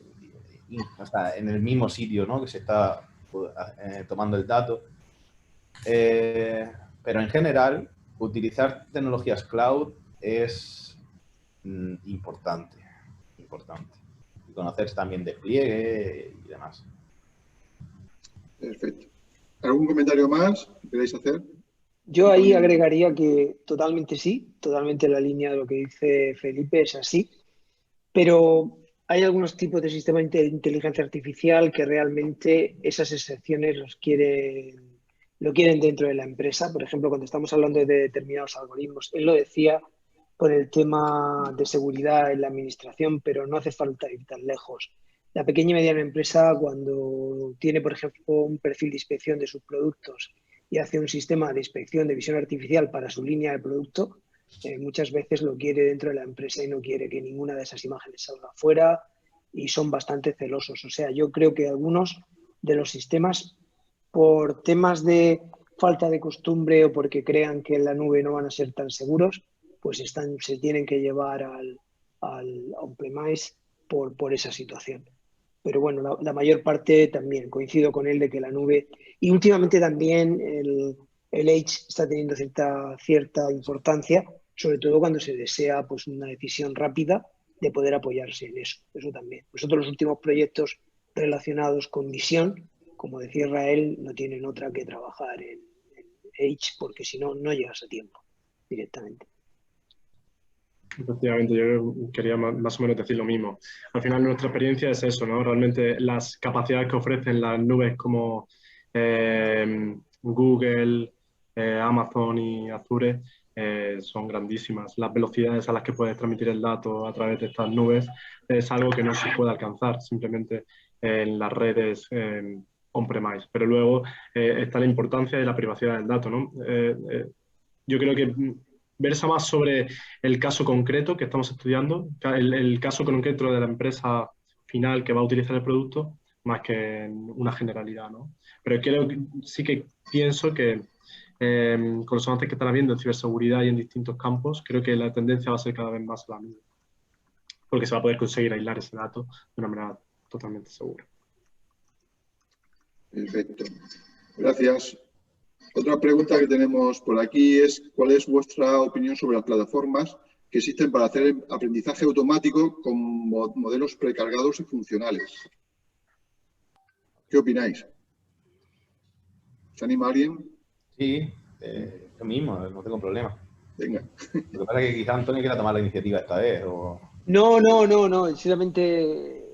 o sea, en el mismo sitio, ¿no?, que se está tomando el dato. Pero en general, utilizar tecnologías cloud es importante. Y conocer también despliegue y demás. Perfecto. ¿Algún comentario más que queréis hacer? Yo ahí agregaría que totalmente sí, totalmente la línea de lo que dice Felipe es así, pero hay algunos tipos de sistemas de inteligencia artificial que realmente esas excepciones lo quieren dentro de la empresa. Por ejemplo, cuando estamos hablando de determinados algoritmos, él lo decía por el tema de seguridad en la administración, pero no hace falta ir tan lejos. La pequeña y mediana empresa, cuando tiene, por ejemplo, un perfil de inspección de sus productos y hace un sistema de inspección de visión artificial para su línea de producto, muchas veces lo quiere dentro de la empresa y no quiere que ninguna de esas imágenes salga afuera y son bastante celosos. O sea, yo creo que algunos de los sistemas, por temas de falta de costumbre o porque crean que en la nube no van a ser tan seguros, pues se tienen que llevar al on-premise por esa situación. Pero bueno, la mayor parte también coincido con él de que la nube, y últimamente también el Edge está teniendo cierta importancia, sobre todo cuando se desea pues una decisión rápida de poder apoyarse en eso. Eso también. Nosotros los últimos proyectos relacionados con visión, como decía Israel, no tienen otra que trabajar en Edge porque si no, no llegas a tiempo directamente. Efectivamente, yo quería más o menos decir lo mismo. Al final nuestra experiencia es eso, ¿no? Realmente las capacidades que ofrecen las nubes como Google, Amazon y Azure son grandísimas. Las velocidades a las que puedes transmitir el dato a través de estas nubes es algo que no se puede alcanzar simplemente en las redes on-premise. Pero luego está la importancia de la privacidad del dato, ¿no? Yo creo que versa más sobre el caso concreto que estamos estudiando, el caso concreto de la empresa final que va a utilizar el producto, más que una generalidad, ¿no? Pero sí que pienso que con los avances que están habiendo en ciberseguridad y en distintos campos, creo que la tendencia va a ser cada vez más la misma. porque se va a poder conseguir aislar ese dato de una manera totalmente segura. Perfecto. Gracias. Otra pregunta que tenemos por aquí es ¿cuál es vuestra opinión sobre las plataformas que existen para hacer aprendizaje automático con modelos precargados y funcionales? ¿Qué opináis? ¿Se anima alguien? Sí, yo mismo, no tengo problema. Venga. Lo que pasa es que quizá Antonio quiera tomar la iniciativa esta vez. No. Sinceramente,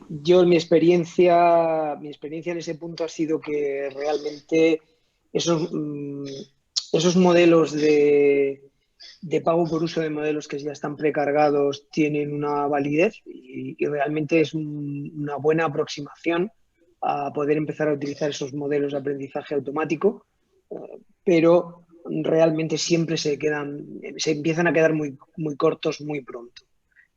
yo mi experiencia en ese punto ha sido que realmente esos modelos de pago por uso de modelos que ya están precargados tienen una validez y realmente es una buena aproximación a poder empezar a utilizar esos modelos de aprendizaje automático, pero realmente siempre se empiezan a quedar muy, muy cortos muy pronto.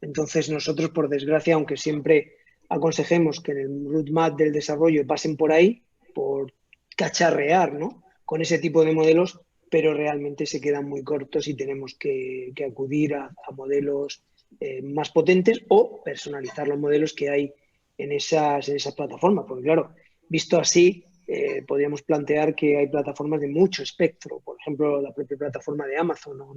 Entonces nosotros, por desgracia, aunque siempre aconsejemos que en el roadmap del desarrollo pasen por ahí, por cacharrear, ¿no?, con ese tipo de modelos, pero realmente se quedan muy cortos y tenemos que acudir a modelos más potentes o personalizar los modelos que hay en esas plataformas. Porque claro, visto así, podríamos plantear que hay plataformas de mucho espectro. Por ejemplo, la propia plataforma de Amazon no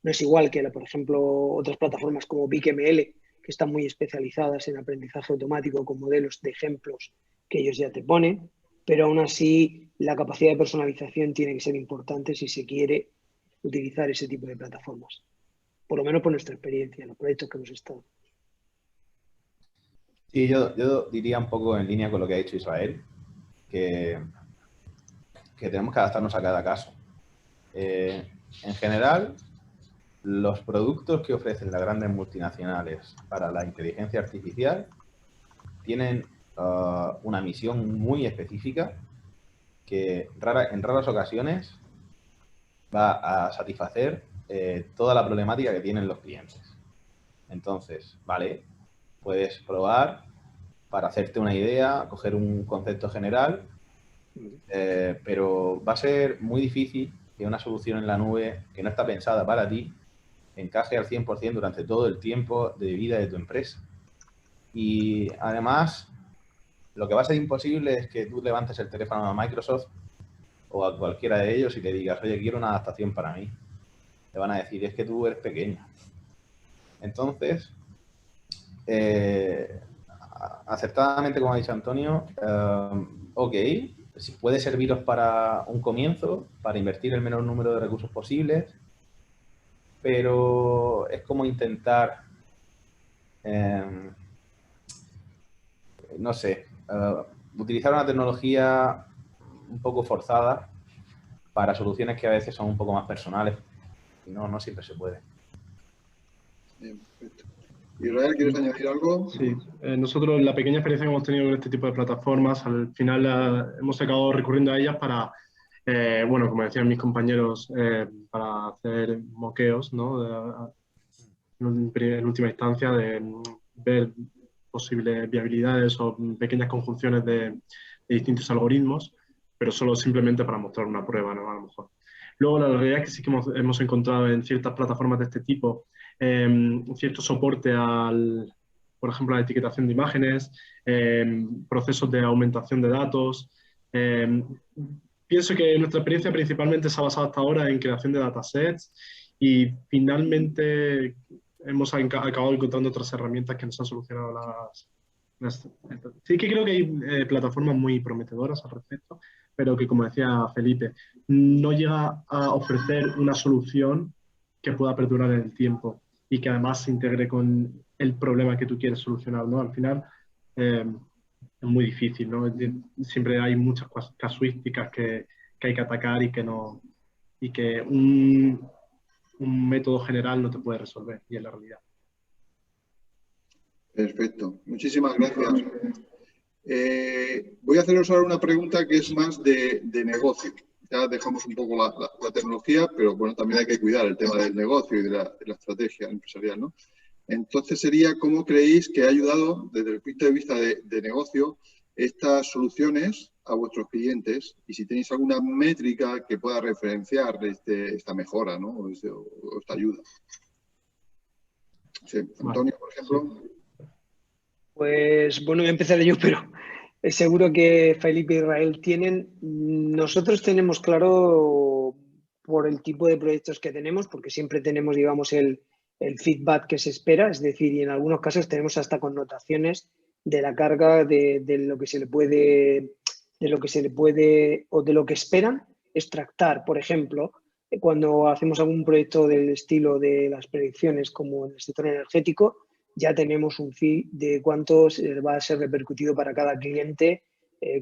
es igual que, por ejemplo, otras plataformas como BigML, que están muy especializadas en aprendizaje automático con modelos de ejemplos que ellos ya te ponen, pero aún así la capacidad de personalización tiene que ser importante si se quiere utilizar ese tipo de plataformas. Por lo menos por nuestra experiencia en los proyectos que hemos estado. Sí, yo diría un poco en línea con lo que ha dicho Israel, que tenemos que adaptarnos a cada caso. En general, los productos que ofrecen las grandes multinacionales para la inteligencia artificial tienen una misión muy específica que en raras ocasiones va a satisfacer toda la problemática que tienen los clientes. Entonces, vale, puedes probar para hacerte una idea, coger un concepto general, pero va a ser muy difícil que una solución en la nube que no está pensada para ti encaje al 100% durante todo el tiempo de vida de tu empresa. Y además, lo que va a ser imposible es que tú levantes el teléfono a Microsoft o a cualquiera de ellos y le digas, oye, quiero una adaptación para mí. Te van a decir, es que tú eres pequeño. Entonces, acertadamente, como ha dicho Antonio, ok, si puede serviros para un comienzo, para invertir el menor número de recursos posibles, pero es como intentar, no sé, utilizar una tecnología un poco forzada para soluciones que a veces son un poco más personales y no siempre se puede. Bien, perfecto. Israel, ¿quieres añadir algo? Sí, nosotros la pequeña experiencia que hemos tenido con este tipo de plataformas, al final hemos acabado recurriendo a ellas para, bueno, como decían mis compañeros, para hacer moqueos, ¿no? En última instancia, de ver posibles viabilidades o pequeñas conjunciones de distintos algoritmos, pero solo simplemente para mostrar una prueba, ¿no? A lo mejor. Luego, la realidad es que sí que hemos encontrado en ciertas plataformas de este tipo cierto soporte por ejemplo, a la etiquetación de imágenes, procesos de aumentación de datos. Pienso que nuestra experiencia principalmente se ha basado hasta ahora en creación de datasets y finalmente hemos acabado encontrando otras herramientas que nos han solucionado las... Sí que creo que hay plataformas muy prometedoras al respecto, pero que, como decía Felipe, no llega a ofrecer una solución que pueda perdurar en el tiempo y que además se integre con el problema que tú quieres solucionar, ¿no? Al final es muy difícil, ¿no? Siempre hay muchas casuísticas que hay que atacar y que un método general no te puede resolver, y es la realidad. Perfecto. Muchísimas gracias. Voy a haceros ahora una pregunta que es más de negocio. Ya dejamos un poco la tecnología, pero bueno, también hay que cuidar el tema del negocio y de la estrategia empresarial, ¿no? Entonces sería, ¿cómo creéis que ha ayudado desde el punto de vista de negocio estas soluciones a vuestros clientes? Y si tenéis alguna métrica que pueda referenciar esta mejora, ¿no? O esta ayuda. Sí, Antonio, por ejemplo. Pues bueno, voy a empezar yo, pero seguro que Felipe e Israel tienen. Nosotros tenemos claro por el tipo de proyectos que tenemos, porque siempre tenemos, digamos, el feedback que se espera, es decir, y en algunos casos tenemos hasta connotaciones de la carga de lo que se le puede, o de lo que esperan extractar. Por ejemplo, cuando hacemos algún proyecto del estilo de las predicciones, como en el sector energético, ya tenemos un fee de cuánto va a ser repercutido para cada cliente,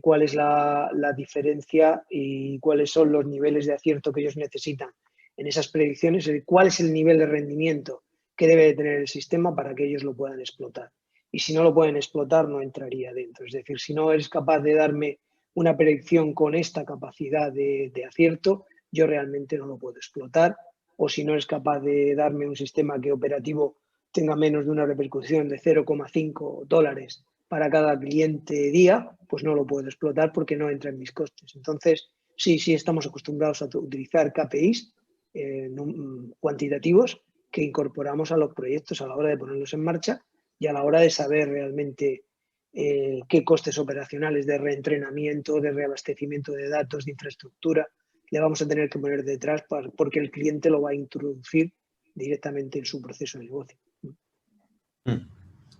cuál es la diferencia y cuáles son los niveles de acierto que ellos necesitan en esas predicciones, cuál es el nivel de rendimiento que debe de tener el sistema para que ellos lo puedan explotar. Y si no lo pueden explotar, no entraría dentro. Es decir, si no eres capaz de darme una predicción con esta capacidad de acierto, yo realmente no lo puedo explotar. O si no eres capaz de darme un sistema que operativo tenga menos de una repercusión de $0,5 para cada cliente día, pues no lo puedo explotar porque no entra en mis costes. Entonces, sí estamos acostumbrados a utilizar KPIs cuantitativos que incorporamos a los proyectos a la hora de ponerlos en marcha y a la hora de saber realmente qué costes operacionales de reentrenamiento, de reabastecimiento de datos, de infraestructura, le vamos a tener que poner detrás porque el cliente lo va a introducir directamente en su proceso de negocio.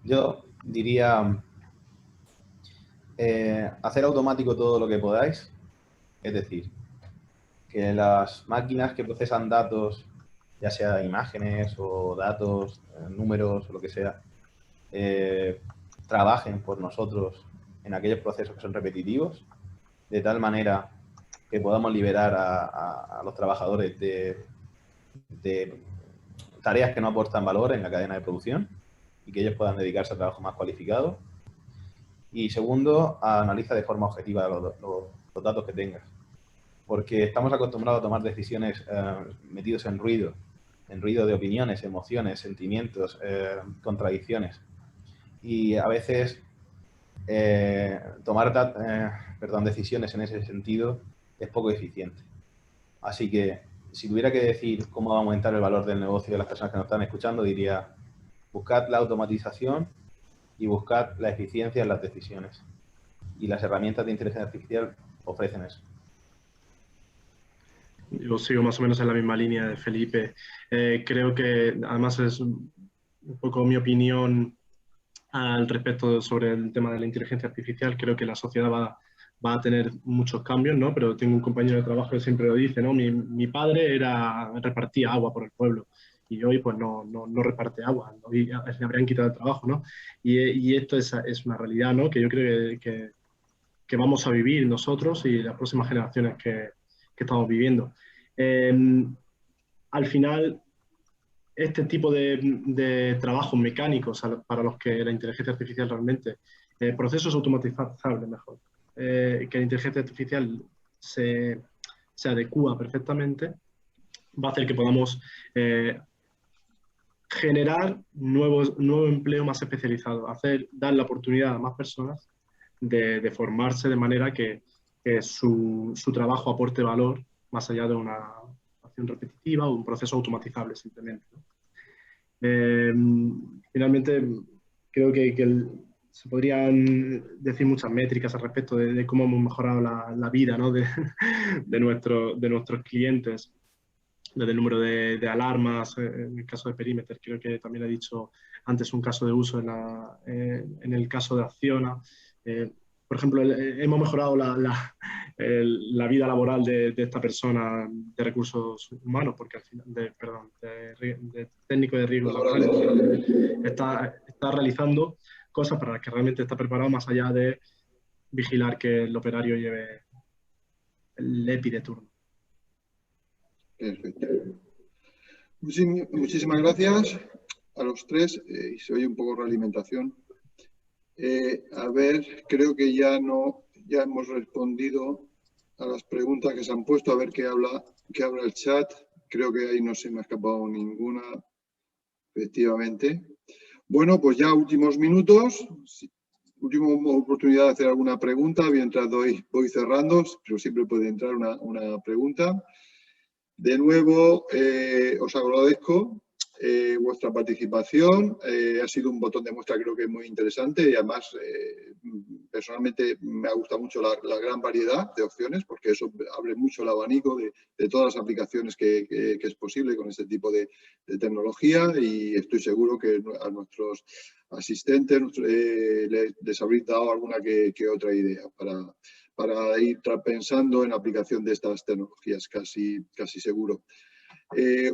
Yo diría hacer automático todo lo que podáis, es decir, que las máquinas que procesan datos, ya sea imágenes o datos, números o lo que sea, trabajen por nosotros en aquellos procesos que son repetitivos, de tal manera que podamos liberar a los trabajadores de tareas que no aportan valor en la cadena de producción y que ellos puedan dedicarse a trabajo más cualificado. Y segundo, analiza de forma objetiva los datos que tengas. Porque estamos acostumbrados a tomar decisiones metidos en ruido de opiniones, emociones, sentimientos, contradicciones. Y a veces tomar decisiones en ese sentido es poco eficiente. Así que si tuviera que decir cómo va a aumentar el valor del negocio de las personas que nos están escuchando, diría: buscad la automatización y buscad la eficiencia en las decisiones. Y las herramientas de inteligencia artificial ofrecen eso. Yo sigo más o menos en la misma línea de Felipe. Creo que además es un poco mi opinión al respecto sobre el tema de la inteligencia artificial. Creo que la sociedad va a tener muchos cambios, ¿no? Pero tengo un compañero de trabajo que siempre lo dice, ¿no? Mi padre repartía agua por el pueblo y hoy pues no reparte agua, ¿no? Y le habrían quitado el trabajo, ¿no? Y esto es una realidad, ¿no? Que yo creo que vamos a vivir nosotros y las próximas generaciones que estamos viviendo. Al final, este tipo de trabajos mecánicos para los que la inteligencia artificial realmente, procesos automatizables mejor, que la inteligencia artificial se adecúa perfectamente, va a hacer que podamos generar nuevo empleo más especializado, dar la oportunidad a más personas de formarse de manera que su trabajo aporte valor más allá de una acción repetitiva o un proceso automatizable simplemente, ¿no? Finalmente, creo que se podrían decir muchas métricas al respecto de cómo hemos mejorado la vida, ¿no? de nuestros clientes, desde el número de alarmas, en el caso de Perimeter, creo que también he dicho antes un caso de uso en el caso de Acciona. Por ejemplo, hemos mejorado la vida laboral de esta persona de recursos humanos, porque al final, de técnico de riesgos laborales, está realizando cosas para las que realmente está preparado, más allá de vigilar que el operario lleve el EPI de turno. Perfecto. Muchísimas gracias a los tres. Y se oye un poco realimentación. A ver, creo que ya hemos respondido a las preguntas que se han puesto. A ver qué habla el chat. Creo que ahí no se me ha escapado ninguna, efectivamente. Bueno, pues ya últimos minutos. Última oportunidad de hacer alguna pregunta. Mientras voy cerrando, pero siempre puede entrar una pregunta. De nuevo, os agradezco vuestra participación. Ha sido un botón de muestra, creo que muy interesante, y además personalmente me ha gustado mucho la gran variedad de opciones, porque eso abre mucho el abanico de todas las aplicaciones que es posible con este tipo de tecnología, y estoy seguro que a nuestros asistentes les habréis dado alguna que otra idea para ir pensando en la aplicación de estas tecnologías, casi seguro.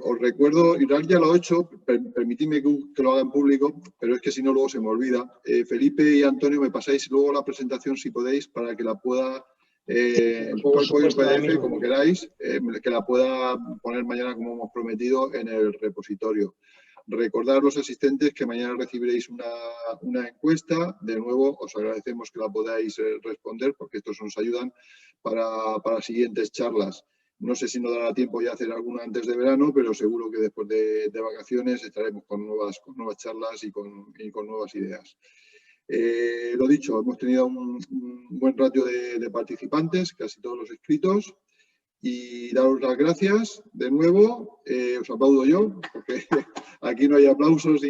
Os recuerdo, Israel ya lo ha hecho, permitidme que lo haga en público, pero es que si no luego se me olvida. Felipe y Antonio, me pasáis luego la presentación si podéis, para que la pueda, en PowerPoint, PDF, como queráis, que la pueda poner mañana, como hemos prometido, en el repositorio. Recordad a los asistentes que mañana recibiréis una encuesta. De nuevo, os agradecemos que la podáis responder, porque estos nos ayudan para siguientes charlas. No sé si nos dará tiempo ya hacer alguna antes de verano, pero seguro que después de vacaciones estaremos con nuevas charlas y con nuevas ideas. Lo dicho, hemos tenido un buen ratio de participantes, casi todos los inscritos, y daros las gracias de nuevo. Os aplaudo yo, porque aquí no hay aplausos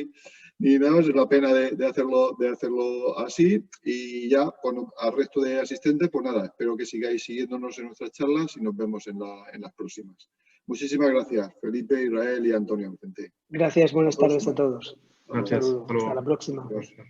ni nada, es la pena de hacerlo así. Y ya, bueno, al resto de asistentes, pues nada, espero que sigáis siguiéndonos en nuestras charlas y nos vemos en las próximas. Muchísimas gracias, Felipe, Israel y Antonio. Gracias, buenas tardes a todos. Gracias. Hasta la próxima. Gracias.